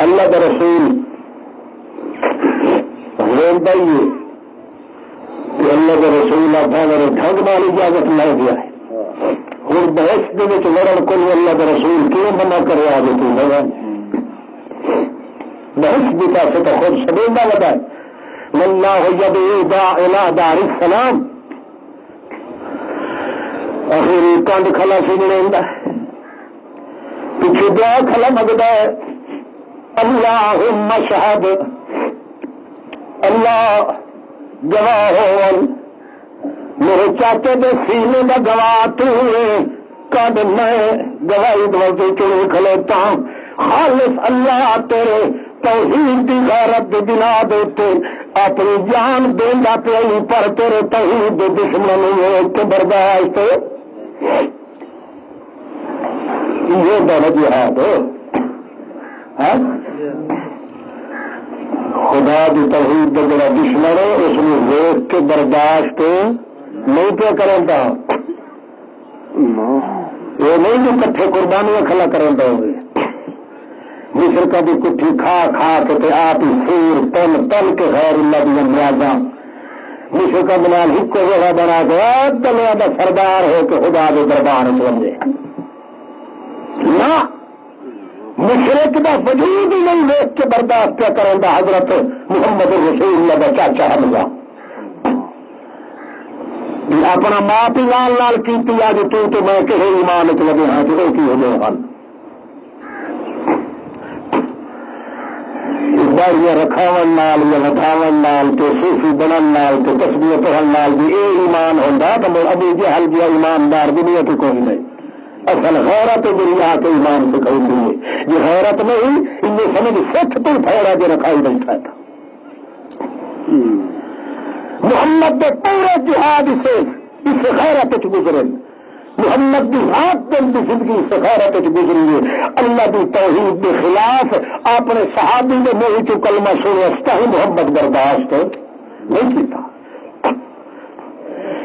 اللہ کا رسول روندائیے کہ اللہ کا رسول آتا میرے ڈھنگ مال اجازت لے گیا ہے ہوں بحث لڑن کو اللہ کا رسول کیوں بنا کر آ گئے تھی لگا بحث بھی پاسے تو خود سبیندہ لگا ہے واللہ یدعو الی دار السلام آخری کنڈ کھلا سی لینا پیچھے دعا کھلا مگدا ہے اللہم اشہد اللہ گواہ ہو میرے چاچے دے سینے دا گواہ تو کد میں گواہی دوستے چڑے کھلوتا خالص اللہ تیرے توحید دی غیرت دی بنا دیتے اپنی جان دیندا پئی پر تیرے توحید دے دشمن کے برداشت یہ بڑا جہاد خدا دی توحید دا جڑا دشمن ہے اس نے دیکھ کے برداشت نہیں پہ کرتا یہ نہیں جو کٹھے قربانیاں کھلا کریں دو گے مشرقہ کی کٹھی کھا کھا کے تے آپ ہی سور تن تن کے غیر اللہ دیا نیازاں مشرقہ بلال ہکو جگہ بنا کے دنیا کا سردار ہو کے خدا کے دربار چلے نہ مشرق کا وجود ہی نہیں دیکھ کے برداشت کیا کریں دا حضرت محمد رسول اللہ کا چاچا حمزہ اپنا ماں پی لال لال کیتی آج تو میں کہ ایمان چ لگے ہاں تو کی ہو گئے حل باڑیاں رکھاون نال یا لٹاون نال تے صوفی بنن نال تے تسبیح پڑھن نال جی اے ایمان ہوندا تے ابو جہل جی ایماندار دنیا تے کوئی نہیں اصل غیرت جی آ کے ایمان سکھائی ہے جو غیرت نہیں ان سمجھ سکھ تو پھیڑا جو رکھائی بیٹھا تھا محمد کے پورے جہاد اس غیرت گزرے محمد کی رات دن کی زندگی اس غیرت گزری ہے اللہ کی توحید کے خلاف اپنے صحابی نے منہ چ کلمہ سنیا ہی محمد برداشت نہیں کیتا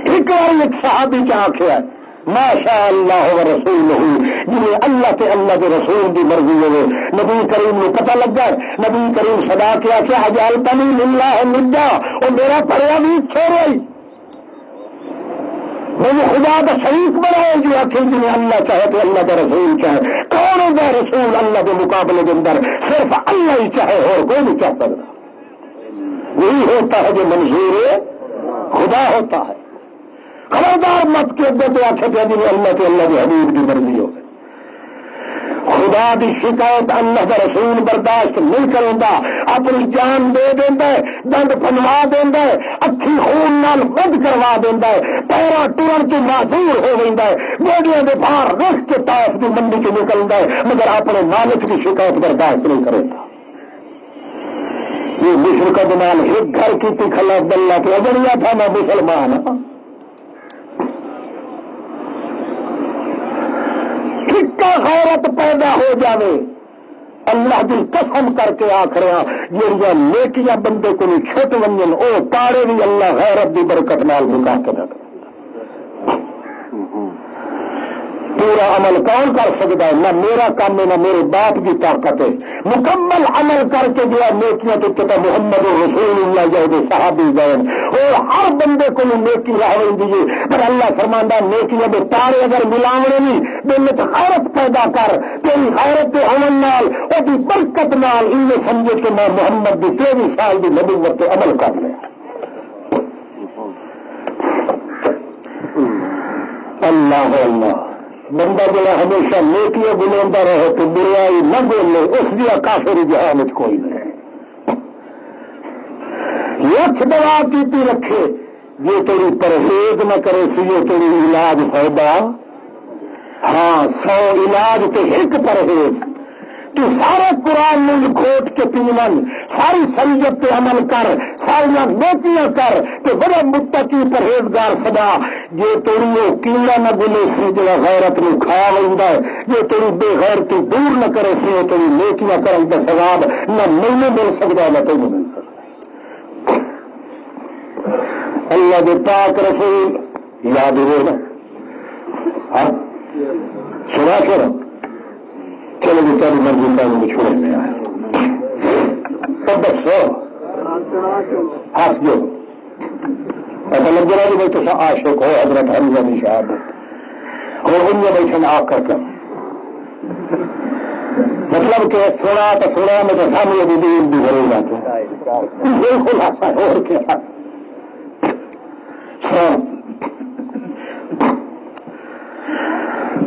ایک بار ایک صحابی چ آخیا ماشاء اللہ و رسول جنہیں اللہ کے رسول کی مرضی ہوئے نبی کریم نے پتہ لگا نبی کریم صدا کیا کہ اجالتنی للہ ندا اور میرا پڑیا بھی چھوڑے مجھے خدا کا شریک بنائے جو آخر جنہیں اللہ چاہے تو اللہ کا رسول چاہے کون ہوگا رسول اللہ کے مقابلے کے اندر صرف اللہ ہی چاہے اور کوئی نہیں چاہ سکتا وہی ہوتا ہے جو منظور خدا ہوتا ہے خبردار مت کے اندر تو آخر پہ جی اللہ سے اللہ کے حبیب کی مرضی ہو خدا کی شکایت اللہ کا رسول برداشت نہیں کرتا اپنی جان دے دینا ہے دند پنوا دینا ہے اکھی خون نال بند کروا دینا ہے پیرا ٹرن تو معذور ہو جاتا ہے گوڈیاں دے باہر رکھ کے طائف کی منڈی چ نکلتا ہے مگر اپنے مالک کی شکایت برداشت نہیں کرتا یہ مشرق دمال ایک گھر کی کھلا بلّہ تو اجڑیا تھا میں مسلمان ہوں غیرت پیدا ہو جاوے اللہ کی قسم کر کے آخر جہاں نیکیاں بندے کو نہیں چھٹ ونجن او پاڑے بھی اللہ غیرت کی برکت نال مکا کے رکھ پورا عمل کون کر سکتا ہے نہ میرا کام ہے نہ میرے باپ کی طاقت ہے مکمل عمل کر کے جو نیکیاں تو محمد رسول اللہ جو صحابی گئے اور ہر بندے کو نیکی راہ دیجیے پر اللہ فرماندہ نیکیاں میں تارے اگر ملاونے نہیں دل میں غیرت پیدا کر تیری غیرت کے امن نال اور دی برکت نال ان سمجھے کہ میں محمد کی 23 سال کی نبوت پہ عمل کر لیا اللہ اللہ بندہ جڑا ہمیشہ نیکیاں گلوندہ رہے تو برائی نہ بولے اس دیا کافر جہان کوئی نہیں لکھ دوا کیتی رکھے جو تیری پرہیز نہ کرے سی جو تیری علاج فائدہ ہاں 100 علاج تے ایک پرہیز تو سارے قرآن میں کھوٹ کے پیمن ساری شریعت پہ عمل کر ساری نیکیاں کر تو بڑا متقی پرہیزگار سدا جو تیری وہ کیڑا نہ گلے سی جڑا غیرت نو کھا لیندا ہے جو تیری بے غیرتی دور نہ کرے سی وہ تیری نیکیاں کرن دا ثواب نہ مینوں مل سکدا نہ تینوں مل سکدا اللہ دے پاک رسول یاد ہوئے نا ہاں سنا چلو جی تاری مرضی کا چھوڑے میں آیا تب بس ہاتھ جو ایسا لگ رہا کہ بھائی تو عاشق ہو حضرت حمزہ کی شہادت اور ان میں بیٹھے آ کر مطلب کہ سنا تو سنا میں تو سامنے بھی دین بھی بھرے جاتے یہ خلاصہ اور کیا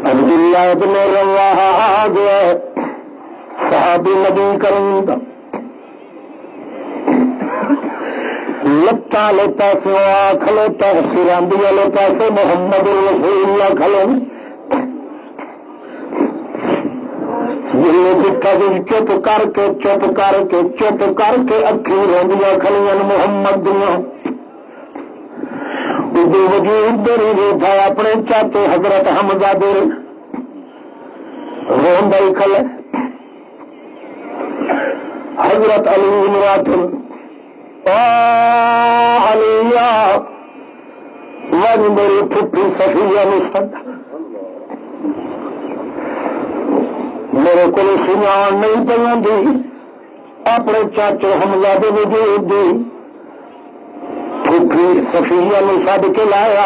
عبداللہ ابن رواحہ آ گیا صحابی نبی کریم کا لتاں لے پاسے آ کھلوتا سراندی والے پاسے محمد رسول اللہ کھلو جن بٹھا جی چپ کر کے اکھی روندیاں کھلیاں محمد دیا وجود دری تھا اپنے چاچے حضرت حمزہ دے روندا ہی کھلے حضرت علی مراتل علیہ ون میری پھپھی صفیہ نے سن میرے کو سنان نہیں پی اپنے چاچو حمزہ دے وجود دی پھوپھی صفیہ نے سد کے لایا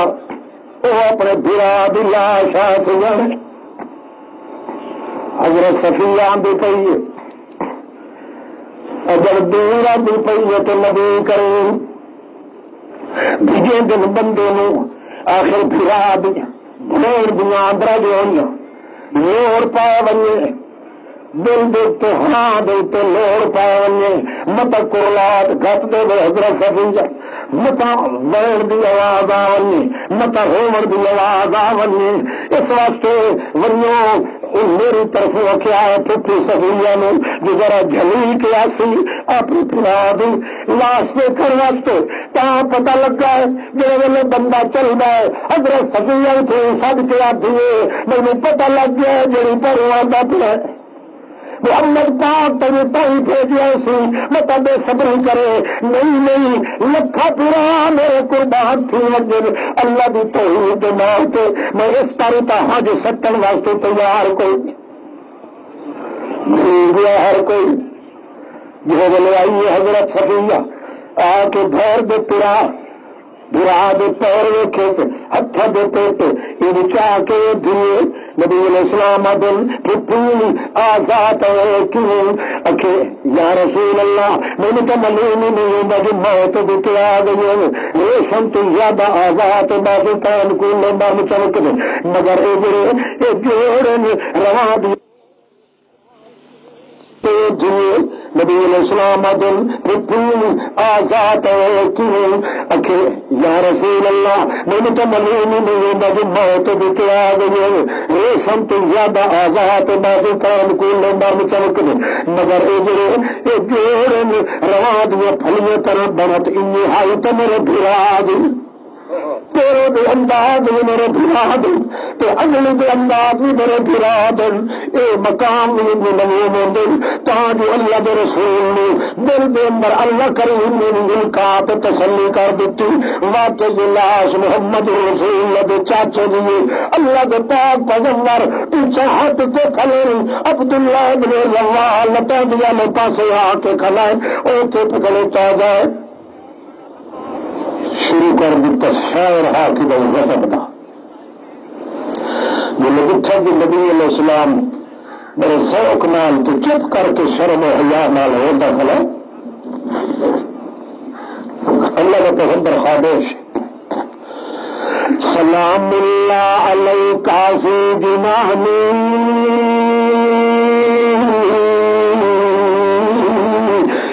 وہ اپنے برا دی لاش سن حضرت صفیہ آندی پئی ہے اگر دور آدھی پئی ہے تو نبی کریم بجے دن بندے نو آخر برا دی بھوڑ دیا اندرا جو ہوئی لوڑ پائے بنے دل دیتے ہاں دیتے لوڑ پائے بنے مت کرلات گت دے حضرت صفیہ متا ویڑ دی آواز آونی متا ہومر دی آواز آونی اس واسطے ونیو میری طرف کیا ہے پھپھی صفیہ نو جو ذرا جھلی کے آسی اپنی پھرا دی لاش دیکھن واسطے تا پتہ لگا ہے جڑے ویلے بندہ چل رہا ہے حضرت صفیہ تھے سب کے آتی ہے مجھے پتہ لگ گیا ہے جڑی پر آتا پیا محمد پاک تجھے تھی بھیجیا سی مت بے صبری کرے نہیں لکھا پورا میرے قربان تھی وجر اللہ دی توحید دے نام تے میں اس طرح تا حج سٹن واسطے تیار کوئی گیا ہر کوئی جو بلے آئی ہے حضرت صفیہ آ کے بھیر دے پورا برا دے پیر ویکھے سے ہتھا دے پیٹ یہ بچا کے دیے نبی علیہ السلام دل پھپھی آزاد ہے کیوں اکھے یا رسول اللہ میں نے تو معلوم ہی نہیں ہوتا کہ موت بھی آ گئی ہے ریشم تو زیادہ آزاد بازو پین کو لمبا چمک دے مگر اے جوڑے روا دی نبی علیہ السلام دل پھپھی آزاد ہے کیوں اکھے یا رسول اللہ میں نے تو معلوم ہی نہیں ہوتا کہ موت بھی آ گئی ہے ریشم تو زیادہ آزاد بازو پین کو لمبا چمک دے مگر اے جوڑے روا دیا پھلیے طرح بنت انہائی تو میرے بھرا دی تیرے دے انداز بھی میرے بھرا دن تے اگلے دے انداز بھی میرے بھرا دن اے مقام بھی نمو دن تاں جو اللہ دے رسول نے دل دے اندر اللہ کریم نے دل کا تسلی کر دیتی واقعی لاش محمد رسول اللہ دے چاچے دیے اللہ دے پاک پیغمبر تو چاہت تے کھلے عبداللہ ابن روا لتا دیا میں پاسے آ کے کھلائے او کے پکڑتا جائے شروع کر دیتا شاعر حاکم الغضب دا جو لگتا کہ نبی علیہ السلام بڑے ذوق نال تو چپ کر کے شرم و حیا نال ہوتا کھلا اللہ کا پیغمبر خاموش سلام اللہ علیکہ فی جنانی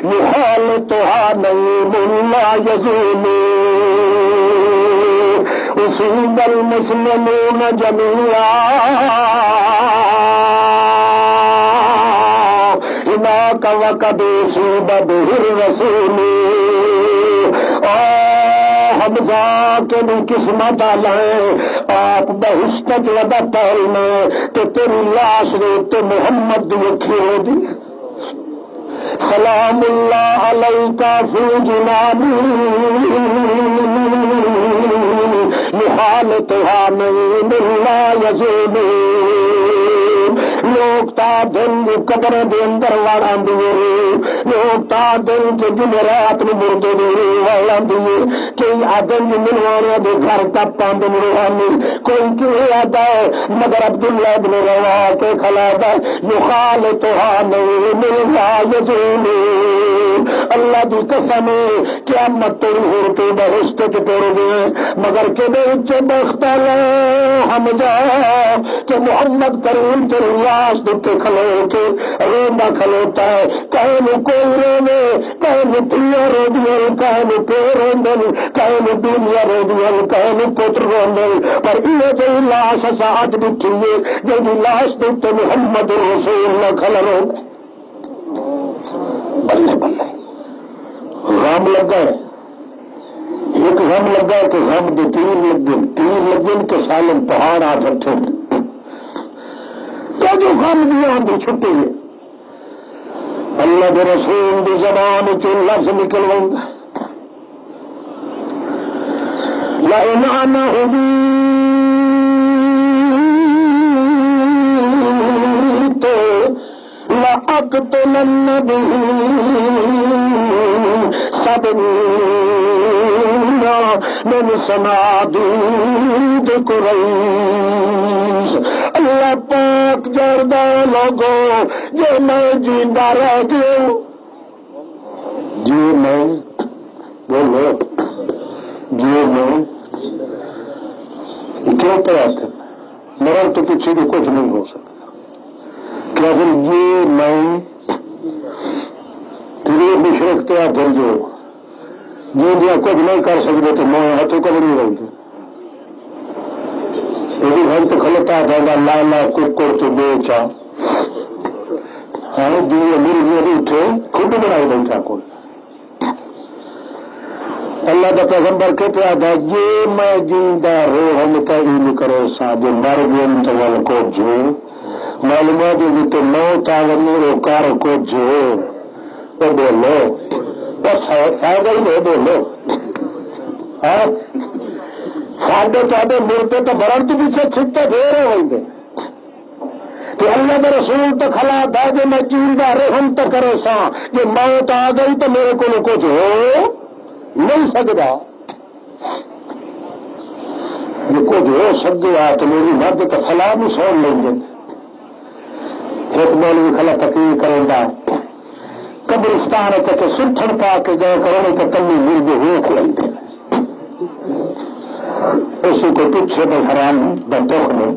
یحالتها نعیم لا یزول اصیب المسلمون جميعا ہناک وقد اصیب به الرسول حمزہ کے بھی قسمت لائیں آپ بہشت ودا پہلنے تو تیری لاش تے محمد دی کھیو دی سلام اللہ علیکہ فی جنانی لحالتها نعیم لا یزول لوگ تا دن قبر دے اندر واڑاں دیے لوگ تا دن کے جمعرات نو مردے دے واڑاں دیے کئی آدم ملوانے دے گھر ٹپاں دے روحانی کوئی کی آدا ہے مگر عبداللہ ابن روا کے کھلادا یخالتها نعیم لا یزول اللہ دی قسم قیامت تو ہور کے بہشت کے توڑ گئے مگر کے وچ بختلا حمزہ کہ محمد کریم تیری لاش دے کھلو کے روندا کھلوتا ہے کہیں نو کوئی روے کہیں نو پیا رو دیاں کہیں نو پیو روندن کہیں نو بیویاں رو دیاں کہیں نو پتر روندن پر یہ جو لاش ساتھ دکھی ہے جی لاش دے محمد رسول اللہ کھلو بلے بلے غم لگا ہے ایک غم لگا ہے کہ غم دے تیر لگن کے سالم پہاڑ آ جٹھے تو جو غم دیا ہم چھٹے گئے اللہ کے رسول دی زبان چ لفظ نکلواں گا لا انعمه بی تو لَأَقْتُلَنَّ بِهِ سَبْعِينَ مِنْ صَنَادِيدِ قُرَيْشَ۔ اللہ پاک جاندے لوگوں جے میں جیندہ رہ گیا، جی میں بولو جی میں کیوں پہ آتے مرن تو پیچھے بھی کچھ نہیں ہو سکتا، کیا پھر یہ میں تیرے مشرق تے آدھر جو جی جی کچھ نہیں کر سکتے تو میں ہاتھوں کو نہیں رہتے یہ گھنٹ کھلتا تھا لا لا ککڑ تو بیچا ہاں جی مل گئے اٹھے خود بنائی بیٹھا کوئی اللہ کا پیغمبر کے پیا تھا یہ میں جیندہ روح متعین کرو سا جو مر گئے تو ول کو جو معلومات تو موت آگے روکار کو جو وہ بولو بس فائدہ ہی نہیں بولو ساڈے تے ملتے تو برن تو پیچھے چھتے پھر ہوتے تو اللہ کے رسول تو کھلا تھا جو میں جیندہ رحم تو کرو سا جو موت آ گئی تو میرے کو کچھ ہو نہیں سکتا، جو کچھ ہو سکے تو میری مرد تو فلاح بھی سن لیں گے ایک مولوی کھلا تقریر کریں گا قبرستان کے سٹھن پا کے گئے کرو تو تلی مرد ہوک لیں گے اسی کو پیچھے میں حرام بندوق میں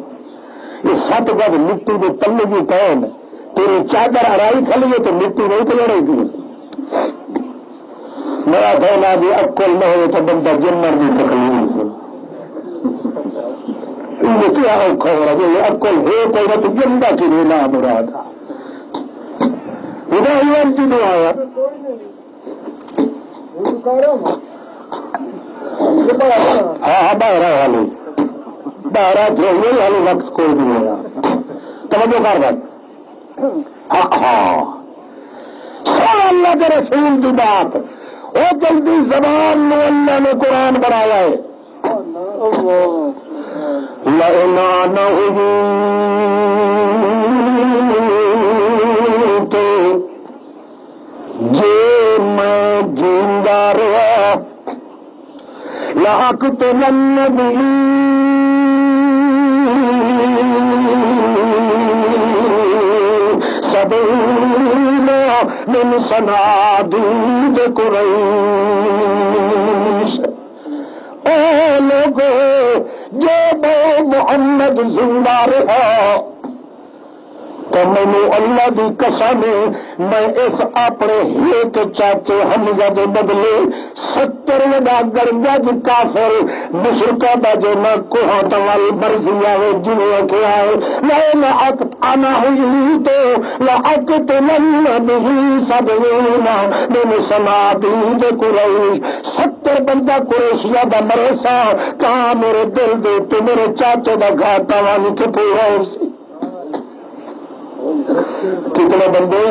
یہ 7 گز مٹی کے تلے کی پہن تیری چادر اڑائی کھلی ہے تو مٹی نہیں تو لڑائی تھی میرا کہنا بھی عقل نہ ہو تو بندہ جمر بھی تکلیف کیا اوکھا ہو رہا ہے عقل ہے کوئی نہ تو جمدہ کی نہیں نام رہا تھا ہدایت کی دعا ہے ہاں باہر والے باہر یہی والے وقت کوئی بھی نہیں ہے توجہ کر بات ہاں اللہ کے رسول کی بات وہ جلدی زبان میں اللہ نے قرآن بنایا ہے لَإِنَّ تو جے میں جیندہ رہا لَأَقْتُلَنَّ بِهِ سَبْعِينَ مِنْ صَنَادِيدِ قُرَيْشَ۔ اے لوگو جو محمد زندہ رہا تو میں اللہ دی قسم میں اس اپنے ایک چاچے حمزہ دے بدلے 70 وڈاگر گج کافر مشرکہ دا جو نہ کوہاں توال مرضی آئے جنہیں کہ آئے لَأَنَا آنا ہوئی تو لَأَقْتُلَنَّ بِهِ سَبْعِينَ مِنْ صَنَادِيدِ قُرَيْشَ 70 بندہ قریشیہ دا مرے سا کہاں میرے دل دے تو میرے چاچے دا گھاٹا وانی کے پورا ہو سی کتنے بندے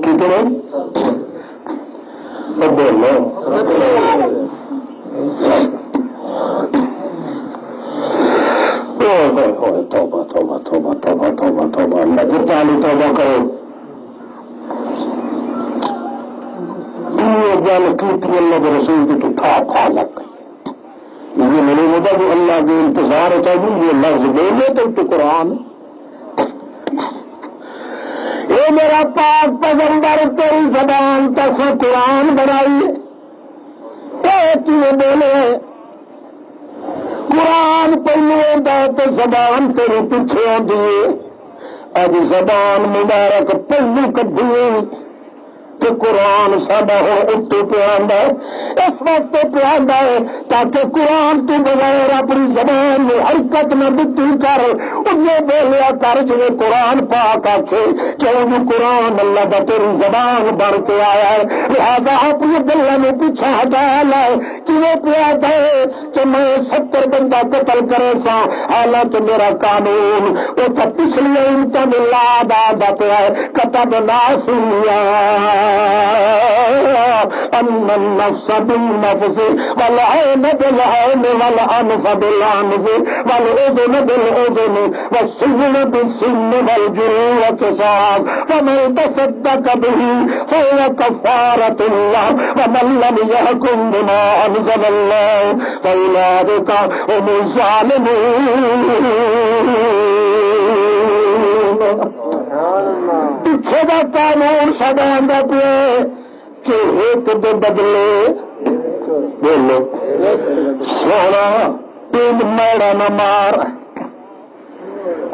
کتنے بولو توبہ توبہ توبہ توبہ توبہ توبہ اللہ کی پالی توبہ کرو یہ گل کی اللہ کے رسول کی تو تھا لگ گئی یہ میرے مدد جو اللہ کے انتظار ہوتا ہے یہ لفظ بولے تو قرآن اے میرا پاک پیغمبر تیری زبان تسے قرآن بنائی کیوں بولے قرآن پہلو تو زبان تیری پیچھے آدھی اج زبان مبارک پہلو کدی کہ قرآن ساڈا ہوں اتو پہ آندا ہے اس واسطے پہ آندا ہے تاکہ قرآن تو بغیر اپنی زبان میں حرکت نہ بتی کر انہیں بولیا کر جی قرآن پاک آکھے کیوں قرآن اللہ دا تیری زبان بن کے آیا ہے لہذا اپنی گلوں میں پیچھے ہٹا لائے کہ ایویں پیا تھا کہ میں 70 بندہ قتل کرے سا، حالانکہ میرا قانون وہ تو پچھلی امتہ میں لاد آدھا پیا ہے کتب ناسیا ان النفس بالنفس والعين بالعين والأنف بالأنف والأذن بالأذن والسن بالسن والجروح قصاص فمن تصدق به فهو كفارة له ومن لم يحكم بما أنزل الله فأولئك هم الظالمون. پیچھے کا قانون سدا پہ کہ ایک دے بدلے بولو سونا تین میڑا نہ مار.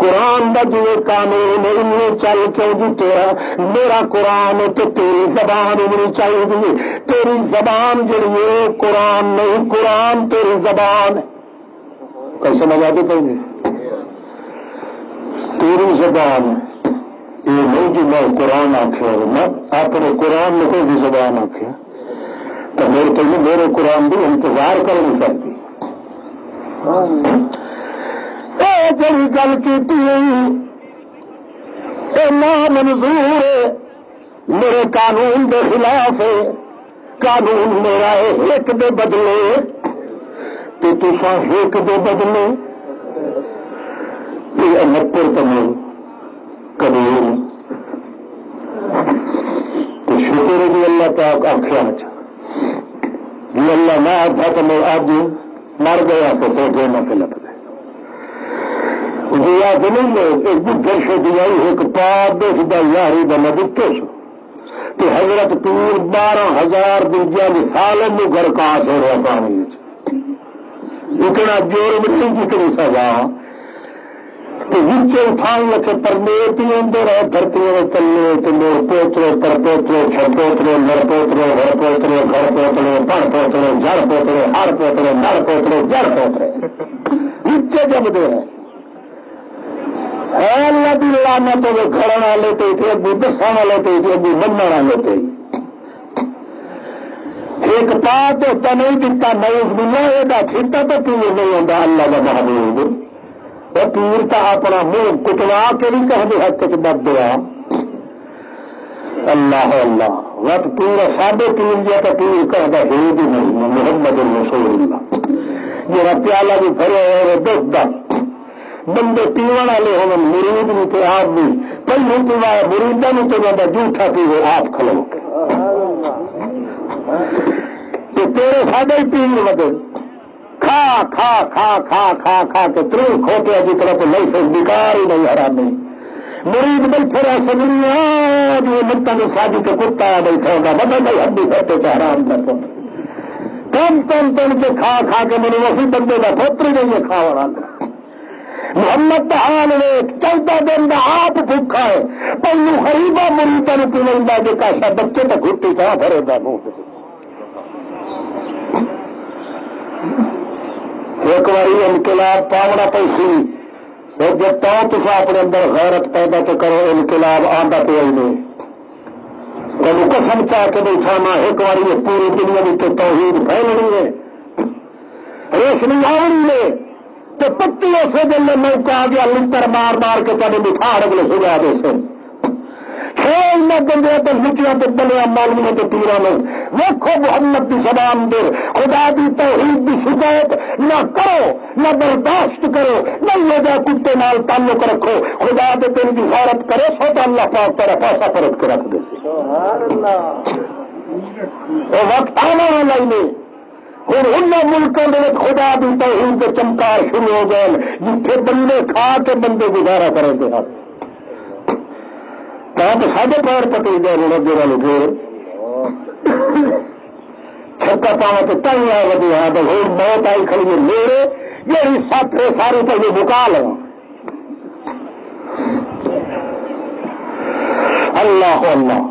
قرآن کا جو قانون ان چل کے جی تیرا میرا قرآن تو تیری زبان ہونی چاہیے. تیری زبان جڑی ہے قرآن نہیں، قرآن تیری زبان. کیسے مزاجی پڑیں تیری زبان یہ نہیں کہ میں قرآن آخیا میں اپنے قرآن میں کوئی زبان آخیا تو میرے تو میرے قرآن بھی انتظار کرنی چاہیے. جی گل کی نامنظور ہے، میرے قانون کے خلاف ہے. قانون میرا ہے ایک دے بدلے تو تسا ایک دے بدلے 69 تمہیں قبول تو شکر بھی اللہ پاک آخیا جی اللہ نہ آتا تو میں آج مر گیا تو سوچے نہ سے لگ گئے دیا نہیں ایک بڈر سے دیا ایک پاپ بیچتا یاری دن دکھتے سو تو حضرت پیر 12,000 دیجیا سال میں گھر کہاں ہو رہا پانی اتنا جرم نہیں جتنی سزا تو نیچے اٹھان لکھے پرنے پیندے رہے دھرتیوں میں تلے تو میرے پوترے پر پوترے چھ پوترے نر پوترے گھر پوترے گھر پوترے پڑ پوترے جڑ پوترے ہر پوترے نر پوترے جڑ پوترے نیچے جب دے رہے اللہ بھی لانا تو وہ گھڑنا لیتے تھے ابھی دسانا لیتے تھے ابھی بننا لیتے. ایک پات ہوتا نہیں دتا نوز ملا یہ چھیتا تو پیر نہیں ہوتا اللہ کا محبوب. وہ پیر تو اپنا منہ کٹوا کے بھی کہ حق چ بد دیا اللہ اللہ وقت پیر ساڈے پیر جا تو پیر کہتا ہے بھی نہیں محمد رسول اللہ میرا پیالہ بھی بھرے ہوئے دکھ دا بندے پیو والے ہوں مرید نہیں تو آپ بھی پہلو پیوایا مریدا نہیں تو بندہ جھوٹا پیو آپ کھلو کے تیرے ساڈے ہی پیر بدل کھا کھا کھا کھا کھا کھا کے ترو کھوتے جی طرح تو لائسنس بیکار ہی نہیں حرامی مرید بیٹھے رہ سنیا جو مٹا کی ساجی سے کتا بیٹھا ہوگا بدل نہیں ہڈی کرتے چاہ حرام کر تن تن تن کے کھا کھا کے میرے وسیع بندے کا پوتر نہیں ہے کھا والا محمد حال نے 14 دن کا آپ بھوکا ہے پہلو خریدا مریدا نے پیلا جی کاشا بچے تو گھٹی کہاں بھرے گا منہ. ایک باری انقلاب پاونا پیسی جب تصا اپنے اندر غیرت پیدا چ کرو انقلاب آتا پیا ہی نہیں تین قسم چاہ کے بیٹھانا ایک باری یہ پوری دنیا کی تو توحید پھیلنی ہے روشنی آنی ہے تو پتی اسے دل میں موقع آ گیا لنٹر مار مار کے تمہیں بٹھا اگلے سجا دے سے کھیل نہ گندے تو لچیاں تو بلیا مولویوں تو پیروں نے ویکھو محمد کی زبان دے خدا دی توحید کی شکایت نہ کرو نہ برداشت کرو نہ لے جا کتے نال تعلق رکھو خدا دے دل کی غیرت کرے سو تو اللہ پاک تیرا پاسا پرت کے رکھ دے سی وقت آنا والا ہی نہیں ہوں ان ملکوں کے خدا بھی توحید کے چمکار شروع ہو گئے جتنے بندے کھا کے بندے گزارا کریں گے تو سارے پیر پٹی گئے لگے والے پھر چھکا پاوا تو تھی آ لگی ہاں تو موت آئی کھڑی ہے میرے جی سات ساری پہلے بکا لوا اللہ اللہ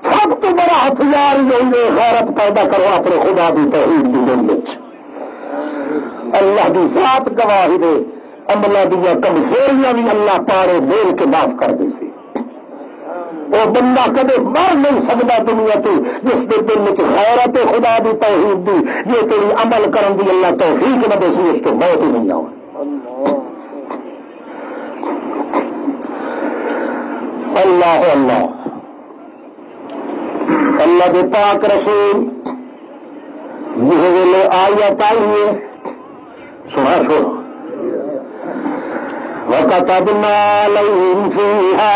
سب تو بڑا ہتھیار یہی غیرت پیدا کرو اپنے خدا کی توحید کی دل اللہ کی ذات گواہی دے عملہ دیا کمزوریاں بھی اللہ پارے میل کے معاف کر دی سی وہ بندہ کدے مر نہیں سکتا دنیا تو جس کے دل میں غیرت خدا دی توحید دی جی تیری عمل کرن دی اللہ توفیق نہ دے سی اس تو موت ہی نہیں آؤ. اللہ اللہ اللہ دے پاک رسول جس ویلے آیت آئی ہے سنا چھوڑو وَكَتَبْنَا عَلَيْهِمْ فِيهَا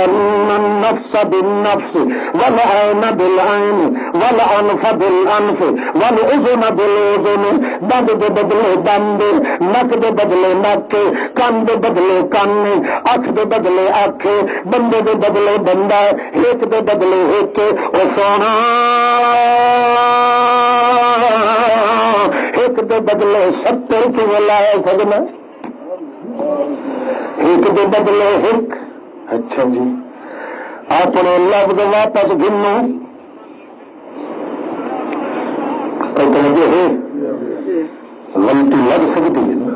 أَنَّ النَّفْسَ بِالنَّفْسِ وَالْعَيْنَ بِالْعَيْنِ وَالْأَنْفَ بِالْأَنْفِ وَالْأُذُنَ بِالْأُذُنِ دند دے بدلے دند نک دے بدلے نک کان دے بدلے کان اکھ دے بدلے اکھ بندے دے بدلے بندہ ایک دے بدلے ایک او سونا ایک دے بدلے 70 کیوں لایا سکنا ایک دے بدلے ایک. اچھا جی اپنے لفظ واپس گنو ہے غلطی لگ سکتی ہے نا.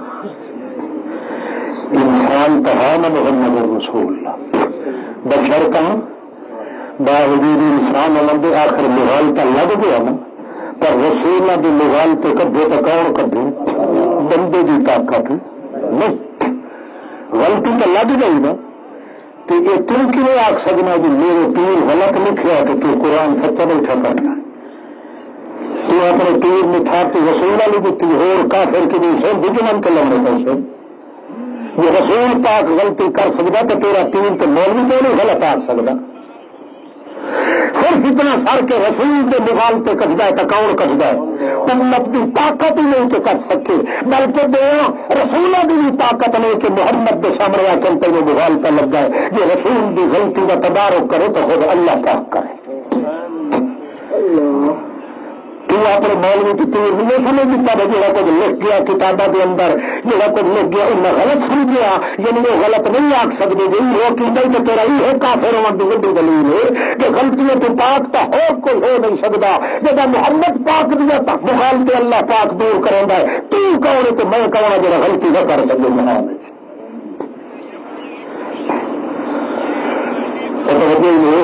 انسان تو ہے نا محمد رسول بشر کہاں باوجود انسان ہونے آخر مغالطہ لگ گیا نا پر رسول کی مغالطے کدے تو کون کدے بندے کی طاقت نہیں غلطی تو لگ گئی نا. تو یہ تم کیوں آخ سکنا کہ میرے پیر غلط لکھا کہ تو قرآن سچا بیٹھا کرنا تو اپنے پیر مٹھا تو رسول والی دیتی اور کافر کی بھی سو دشمن کے لمبے پیسے یہ رسول پاک غلطی کر سکتا تو تیرا پیر تو مولوی تو نہیں غلط آ سکتا. صرف اتنا فرق ہے رسول کے مغالطے کٹتا ہے تو کون کٹتا ہے امت کی طاقت ہی نہیں کہ کر سکے بلکہ دیا رسولوں کی بھی طاقت نہیں کہ محمد کے سامنے آ کر پہ مغالطہ لگ جائے. یہ رسول کی غلطی کا تدارک کرے تو خود اللہ پاک کرے. تو اپنے مولوی کی تیر نہیں سمجھ دیتا بھائی جہاں کچھ لکھ گیا کتابوں کے اندر جہاں کچھ لکھ گیا انہیں غلط سمجھا یعنی وہ غلط نہیں آخ سکتے جی وہ کیتا ہی تو تیرا ہی ہے کافر ہونے کی وڈی دلیل ہے کہ غلطیاں تو پاک تو ہو کوئی ہو نہیں سکتا جب محمد پاک دیا مخالطے اللہ پاک دور کریں گا تو کون ہے تو میں کہوں گا جا غلطی نہ کر سکے جہاں وجہ یہ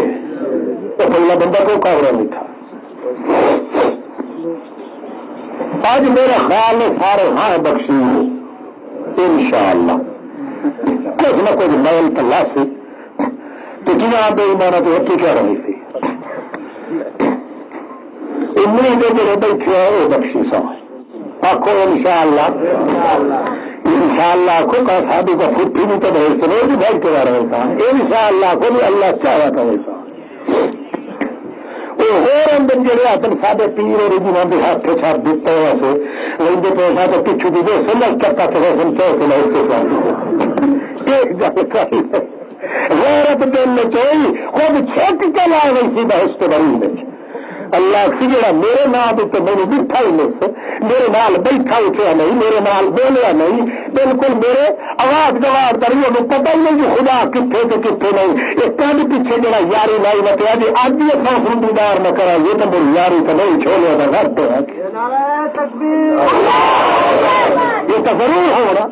پہلا بندہ کو کاوڑا نہیں تھا. آج میرا خیال ہے سارے ہاں بخشی انشاءاللہ کچھ نہ کچھ میل تلا سے تو جنہیں بے ایمانہ تو ہتھی کیا رہی تھی امید ہے جڑے بیٹھے ہیں وہ بخشی سا آخو انشاءاللہ انشاءاللہ آخو کا صحابی کا پھٹی نہیں تو بھیج تو وہ بھی بھیج کے رہے تھا انشاءاللہ آخو بھی اللہ چاہا تھا ویسا جڑے اپنے سارے پیر اور جنہوں کے ہاتھ چھاپ دیتا ہے ویسے لے پیسہ تو پچھو بھی دے سمجھ چکا تو ویسے چوک لے ایک گل کری غیرت دل میں چوئی خود چھک کے لائے ویسی بحث تو بری میں اللہ سی جڑا میرے نام تو میں نے بیٹھا ہی مس میرے نال بیٹھا اٹھیا نہیں میرے نال بولیا نہیں بالکل میرے آواز گوار کری انہوں پتہ ہی نہیں کہ خدا کتنے تو کتنے نہیں یہ کد پیچھے جڑا یاری لائی بتیا جی اج یہ سانس دیدار نہ کرا یہ تو میری یاری تو نہیں چھوڑیا تھا گھر پہ یہ تو ضرور ہونا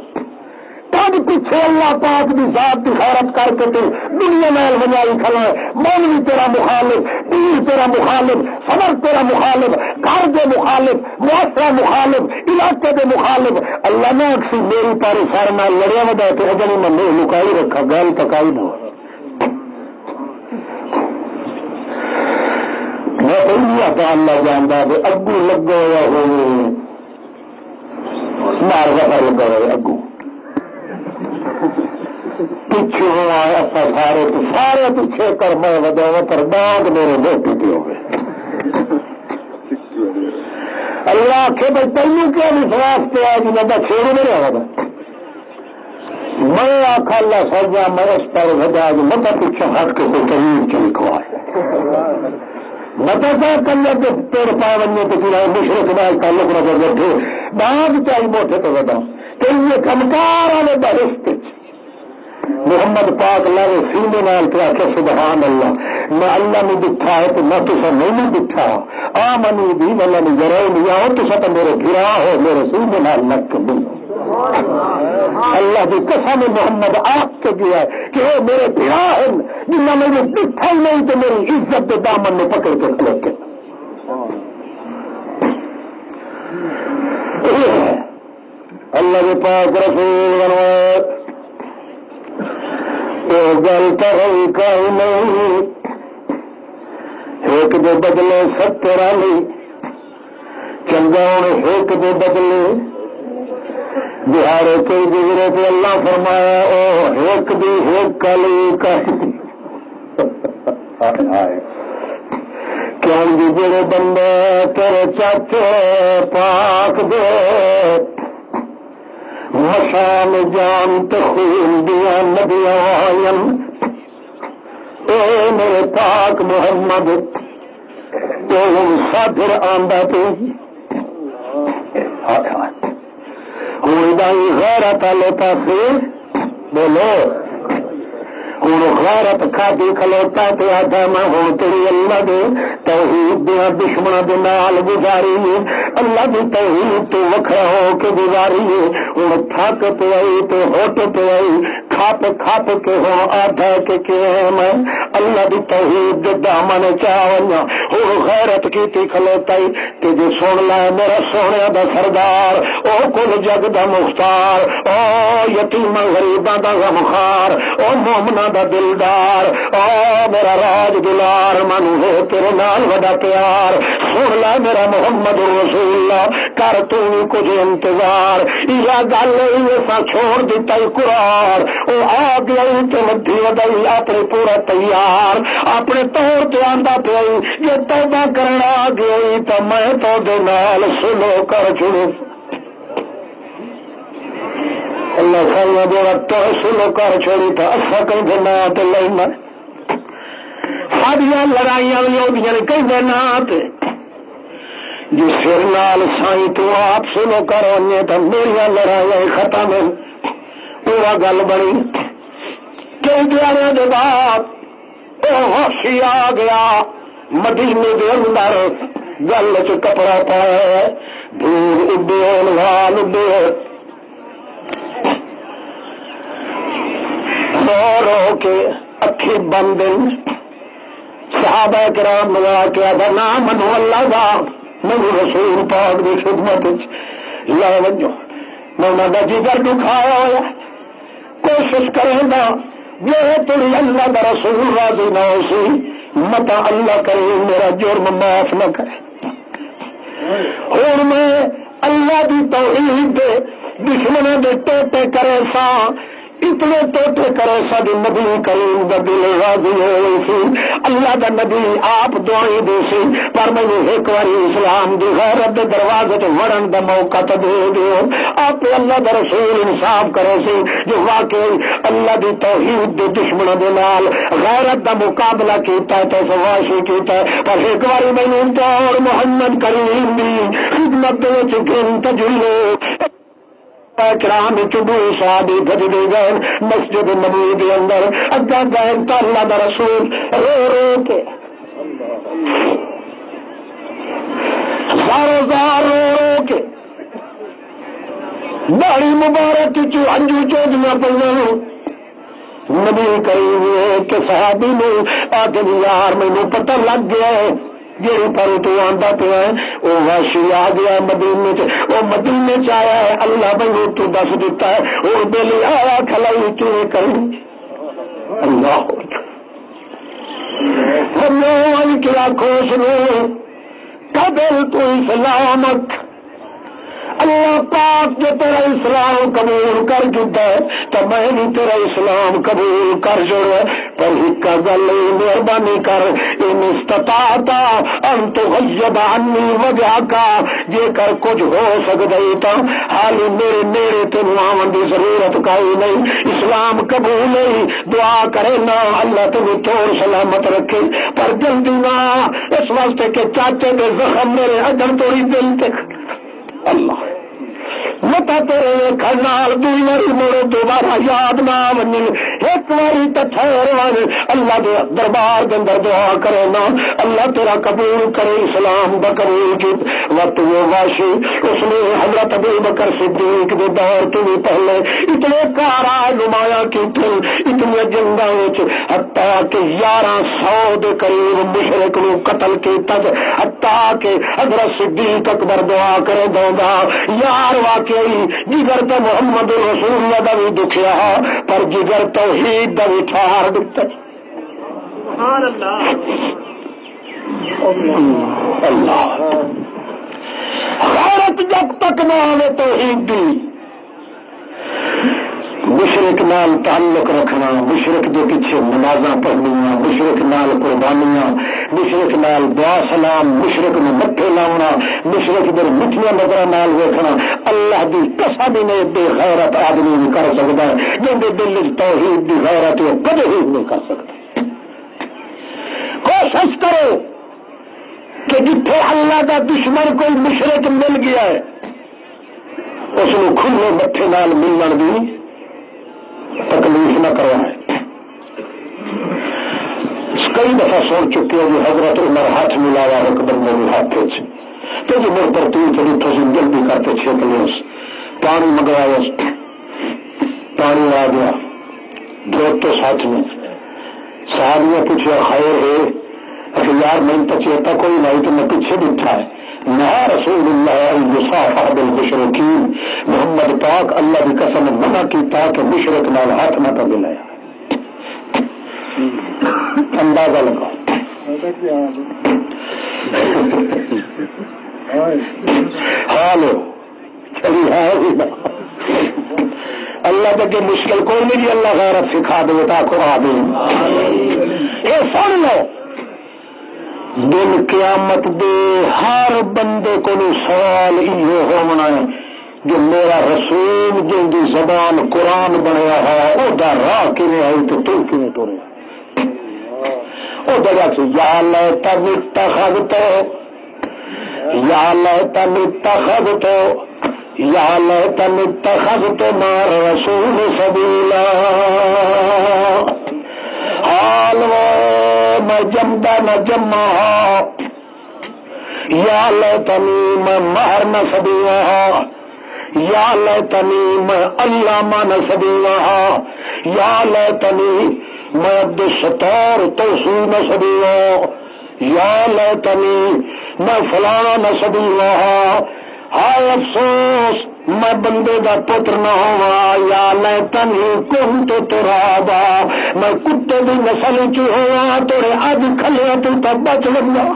کد پیچھے اللہ پاک کی ذات کی خیرت کر کے تو دنیا محل بنائی کھڑا ہے مولوی تیرا مخالف پیر تیرا مخالف صدر تیرا مخالف گھر کے مخالف معاشرہ مخالف علاقے کے مخالف اللہ نے اکسی میری پاری سارے نال لڑیا ودا تو اجنی میں منہ لکائی رکھا گل تکائی نہ میں تو نہیں آتا اللہ جانتا کہ اگو لگا ہوا ہوئے مار غفر لگا ہوا اگو پچھو ایسا سارے پیچھے کر میں وجہ پر باغ میرے موٹی تھی ہو گئے اللہ آخے بھائی تینوں کیا وشواس پہ جنہیں کا شیر نہیں رہا میں آخا اللہ سجا میں اس پر وجہ مت پیچھے ہٹ کے کوئی قریب چمکوائے مت کلر کے تیرے پا بننے تو گرا مشرق نال تعلق نظر بیٹھے باغ چاہیے موٹے تو بتا کہ یہ کمکار والے بہشت محمد پاک اللہ سینے نال پہ آخر سبحان اللہ نہ اللہ نے دکھا ہے تو نہ تصا نہیں دکھا آ منی بھی اللہ نے ضرور نہیں آؤ تصا تو میرے گرا ہو میرے سینے نال لگ کے بولو اللہ کی قسم محمد آپ کے کیا ہے کہ وہ میرے بھرا ہیں جنہوں نے وہ دکھا ہی نہیں تو میری عزت کے دامن میں پکڑ کے کھلوتے. اللہ کے پاک رسول بنوائے تو گل تو ہوئی کوئی نہیں. ایک دے بدلے 70 والی چنگا ہوں ایک دے بدلے بہارے کوئی گزرے تو اللہ فرمایا او ایک دی ایک کلی کیوں جی جڑے بندے تیرے چاچے پاک دے مشان جان تو خون دیا ندیاں آئین اے میرے پاک محمد تو سادر آندا پہ ہوں غیرت والے پاسے بولو ہوں غیرت کھادی کھلوتا تے آدھا میں ہوں تیری اللہ دے توحید دیا دشمنوں کے نال گزاری ہے اللہ کی توحید تو وکھرا ہو کے گزاری ہے ہوں تھک پہ آئی تو ہوٹ پہ آئی کھپ کے ہوں آدھا کہ میں اللہ کی توحید دے دامن چاہنا ہوں غیرت کی کھلوتا ہی تے جی سن لائے میرا سونے دا سردار او کل جگ دا مختار او یتیم غریباں دا غمخار او مومنا دا دلدار او میرا راج دلار من ہو تیرے نال وڈا پیار سن لے میرا محمد رسول اللہ کر تو کچھ انتظار یا گل ایسا چھوڑ دیتا ہی قرار او آ گیا تے مدھی ودائی اپنے پورا تیار اپنے طور تے آندا پئی جے توبہ کرنا آ گئی تو میں تو دے نال سلو کر چھڑوں اللہ سائیں جو تو سلو کر چھوڑی تو اصا کہیں دینا تو لینا ساڑیاں لڑائیاں لیودیاں کہیں دینا تے جی سر نال سائیں تو آپ سلو کرونے تو میری لڑائیاں ختم ہیں پورا گل بنی کئی دیانے دے بعد او وحشی آ گیا مدینے دے اندر گل چ کپڑا پایا دور اڈے وال اڈے رو رو کے اکھی بند صحابہ کرام لگا کے آدھا نہ منو اللہ دا منو رسول پاک دی خدمت لا ونجو میں جگر دکھایا ہوا کوشش کریں گا جو تیری اللہ دا رسول راضی نہ ہو سی متا اللہ کرے میرا جرم معاف نہ کرے اور میں اللہ دی توحید دے دشمنوں دے ٹوٹے کرے سا اتنے ٹوٹے کرے سا جو نبی کریم دا دل راضی ہوئے سی اللہ دا نبی آپ دعائیں دے سی پر میں ایک باری اسلام دی غیرت دے دروازے تے وڑن دا موقع تو دے دیو آپ اللہ دا رسول انصاف کرے سی جو واقعی اللہ دی توحید دے دشمنوں دے نال غیرت دا مقابلہ کیتا ہے تو سواشی کیتا ہے پر ایک باری میں نے اور محمد کریم دی خدمت دے وچ گن تجلو کرام چبو صحابی بھجدے گئے مسجد نبوی کے اندر اگا گئے تو اللہ دا رسول رو رو کے زارو زار رو رو کے داڑھی مبارک چو انجو چودیاں پڑھنے نبی کریم کے صحابی نے آدھے یار مینوں پتہ لگ گیا ہے جیڑی پر تو آندا پیا ہے وہ وحشی آ گیا مدینے چ وہ مدینے چ آیا ہے اللہ بنو تو دس دیتا ہے اور بیلی آیا کھلائی کیویں کریں اللہ ہم کیا خوش نو قبل تو اسلامک اللہ پاک جو تیرا اسلام قبول کر چکا ہے تو میں بھی تیرا اسلام قبول کر چھوڑا پر ایک گل مہربانی کر ان استطاعتا ان تغیب عنی وجہ کا جے کر کچھ ہو سکتا ہی تو حالی میرے نیڑے تینوں آون دی ضرورت کوئی نہیں اسلام قبول نہیں دعا کرے نا اللہ تمہیں طور سلامت رکھے پر جلدی نہ اس واسطے کہ چاچے دے زخم میرے اجر توڑی دل تک اللہ متا تیرے کھنال دوئی واری مڑ دوبارہ یاد نہ ونی ایک واری تے ٹھہر ون اللہ دے دربار دے اندر دعا کرے نا اللہ تیرا قبول کرے اسلام دا قبول کی وقت وہ واشی اس نے حضرت ابو بکر صدیق دے دور تو بھی پہلے اتنے کارا نمایاں کیتے اتنی جنگاں وچ حتیٰ کہ 1100 دے قریب مشرک نو قتل کیتا حتیٰ کہ حضرت صدیق اکبر دعا کرے دوندا یار واقعی جگر تو محمد رسول اللہ دا بھی دکھیا پر جگر توحید دا بھی ٹھار دکھتا اللہ غیرت جب تک نہ آئے توحید دی مشرک نال تعلق رکھنا مشرک دے پیچھے نمازاں پڑھنیاں مشرک نال قربانیاں مشرک نال دعا سلام مشرک نو مٹھے لاؤنا مشرک دے مٹھیاں نظراں نال ویکھنا اللہ دی قسم نے بے غیرت آدمی نہیں کر سکدا جن دے دل وچ توحید دی غیرت وہ کدے نہیں کر سکدا کوشش کرو کہ جتھے اللہ دا دشمن کوئی مشرک مل گیا ہے اس نو کھلے مٹھے نال ملن دی تکلیف نہ کروائے کئی دفعہ سن چکے ہو حضرت عمر ہاتھ ملاوا ایک بندے کے ہاتھ تو جی مر ترتیب چلی تھی جلدی کرتے چھیک لے پانی منگوایا پانی آ گیا دو تو ساتھ میں صاحب نے پوچھا خیر ہے اچھا یار میں تو چیتا کوئی نہیں تو میں پیچھے بیٹھا ہے نہ رسول اللہ یصافح بالمشرکین محمد پاک اللہ کی قسم منع کیتا کہ مشرک نال ہاتھ نہ پہ ملایا اندازہ لگا حال چلی ہے اللہ تک مشکل کوئی نہیں اللہ غیرت سکھا دے تا قرآن دے یہ سن لو دن قیامت دے ہر بندے کو سوال یہ ہونا ہے جو میرا رسول جن کی زبان قرآن بنیا ہے وہ راہ کیویں آئی تو کیویں ٹورے وہ جگہ سے یا لیتنی اتخذت یا لیتنی اتخذت یا لیتنی اتخذت مع الرسول سبیلا حال میں جمدا نہ جما یا لیتنی میں مہر نہ سبیا یا لیتنی میں علامہ نہ سبیا یا لیتنی میں عبد الستار توسیع نہ سبیا یا لیتنی میں فلانا نہ سبیا ہائے افسوس میں بندے دا پتر نہ ہوا یا لیتنی کنت ترابا میں کتے دی نسل چ ہوا تیرے اج کھلیا تو بچ لگا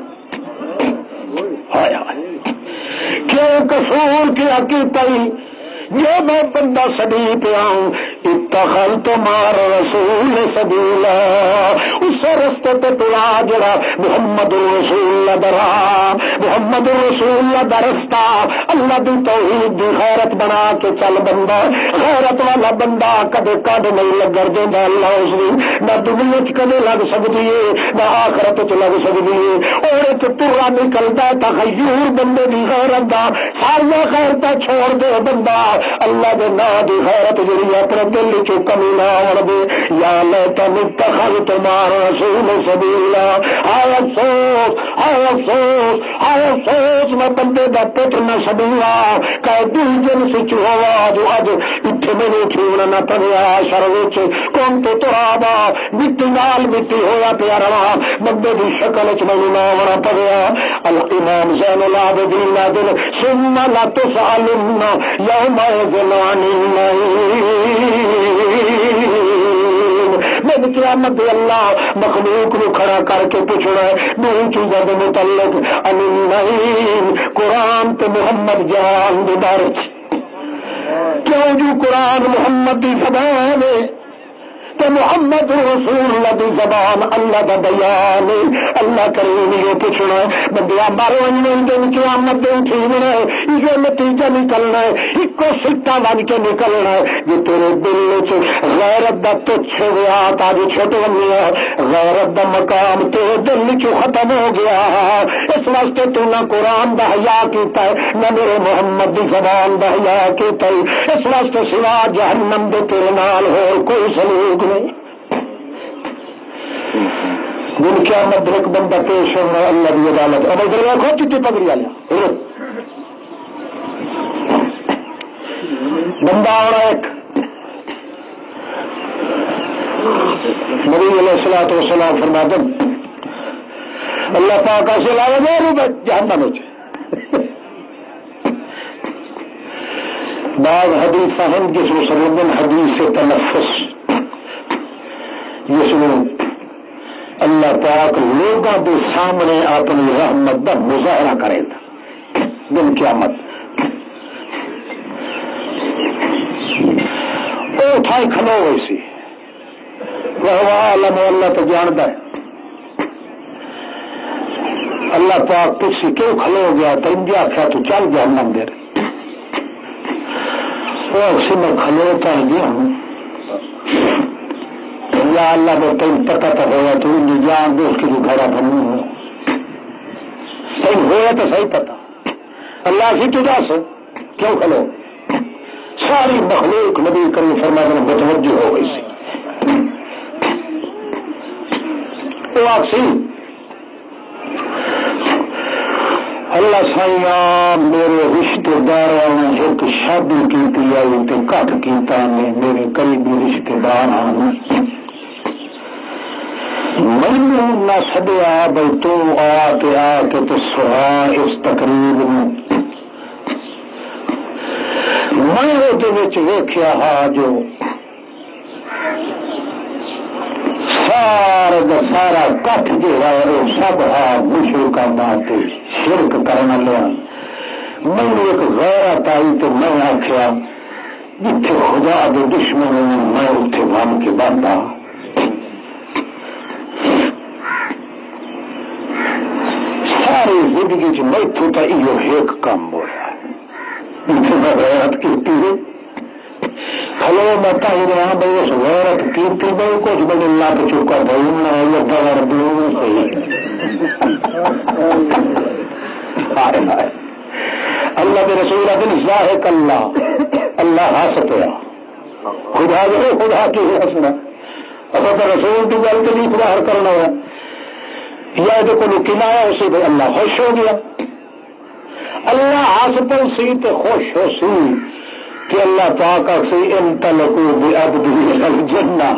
کیوں قصور کیا کیتائی جو میں بندہ سبھی پہ آؤں اتخذت مع رسول سبیلا اس رستے پہ تلا جڑا محمد رسول درا محمد رسول دا رستہ اللہ دی توحید دی غیرت بنا کے چل بندہ غیرت والا بندہ کدے کد نہیں لگن دیندا اللہ اس دی نہ دنیا چ کدے لگ سکدی ہے نہ آخرت چ لگ سکدی ہے اور ایک ترا نکلدا تغیر بندے دی غیرت دا ساری غیرت چھوڑ دے بندہ اللہ دے نا دی غیرت جڑی اپنے دل چ کمی نہ آن دے یا لیتنی اتخذت مع رسول سبیلا ہائے افسوس ہائے افسوس ہائے افسوس میں بندے دا پتر نہ سبیا کہ دل جن سے ہوا جو اج اتنے میرے ٹھیونا نہ پڑیا شر وچ کون تو ترابا مٹی نال مٹی ہویا پیا رہا بندے دی شکل چ مینوں نہ آنا پڑیا الامام زین العابدین دل ثم لا تسألن یوم میں قیامت اللہ مخلوق کو کھڑا کر کے پوچھنا ہے دو چیزوں کے متعلق النعیم قرآن تو محمد جان دے بارے کیوں جو قرآن محمد کی زبان ہے کہ محمد رسول اللہ دی زبان اللہ دا بیان اللہ کریم یہ پوچھنا بندیا مارو دن قیامت دن ٹھیکنا ہے یہ نتیجہ نکلنا ہے ایک کو سٹا بن کے نکلنا ہے جو تیرے دل چ غیرت دا تچھ گیا تاج چھوٹ بنیا غیرت دا مقام تیرے دل چ ختم ہو گیا اس واسطے تو نہ قرآن دا حیا کیتا ہے نہ میرے محمد دی زبان دا حیا کیتا ہے اس واسطے سوا جہنم دے تیرے نال ہو کوئی سلوک نہیں دن قیامت ایک بندہ پیش ہونا اللہ کی عدالت اب ادھر دیکھو چٹی پگڑی والا بندہ آنا ایک نبی علیہ الصلوۃ والسلام فرماتے اللہ پاک سے لایا دے روپے جہنم میں بعض حدیث ہیں جس مسلم حدیث سے تنفس جس میں اللہ پاک لوگوں کے سامنے اپنی رحمت کا مظاہرہ کرے گا دن قیامت وہ اٹھائی کھلو ہوئی سی وہ عالم اللہ تو جانتا ہے اللہ پاک پوچھی کیوں کھلو ہو گیا تو انجا آخیا تو چل جہنم دے رہے وہ اکثر میں کھلوتا گیا ہوں یا اللہ کو تین پتہ تو ہوا تو ان جان دے اس کی جو گھر بنی ہو تین ہوا تو صحیح پتہ اللہ کی تو دس کیوں کھلو ساری مخلوق نبی کریم فرمایا متوجہ ہو گئی سی وہ اکثر اللہ سائیاں میرے رشتے دار ایک شادی کی آئی تو کٹ کیتا نے میرے قریبی رشتے دار مینو نہ سدیا بھائی تو آ کے تو سہا اس تقریب میں ویخیا ہا جو سارا دا سارا کٹ جہا ہے وہ سب ہا مشرکاں تے شرک کرنے لیا مینو ایک غیرت آئی تو میں آخیا جتھے خدا دے دشمن میں اتنے بن کے بنتا ساری زندگی چ میتھوں تو یہ ایک کام ہوا جتنے میں غیرت کی ہلو میں کہہ رہا بھائی اس غیرت کیرتی بھائی کچھ بڑے لگ چکا بھائی دور دوں اللہ کے رسول دن ذاہق اللہ ہس پیا خدا جو خدا کی ہسنا اصل تو رسول کی گل تو نہیں باہر کرنا ہوا یا جو کوئی کنایا اسی پہ اللہ خوش ہو گیا اللہ ہس پل سی تو خوش ہو سی کہ اللہ پاک سے انطلقوا بعبده الجنہ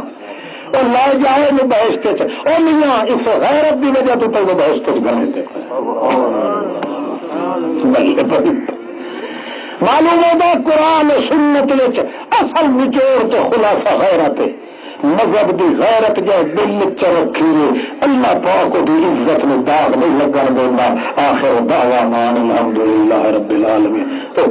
اور لے جائے میں بحث کے اور میاں اس غیرت کی وجہ تو پہلے بحث کچھ کرنے تھے معلوم ہوگا قرآن و سنت اصل نچوڑ تو خلاصہ غیرت ہے مذہب دی غیرت جو دل چ رکھی اللہ پاک دی عزت میں داغ نہیں لگن دینا آخر دعوانا الحمدللہ رب العالمین تو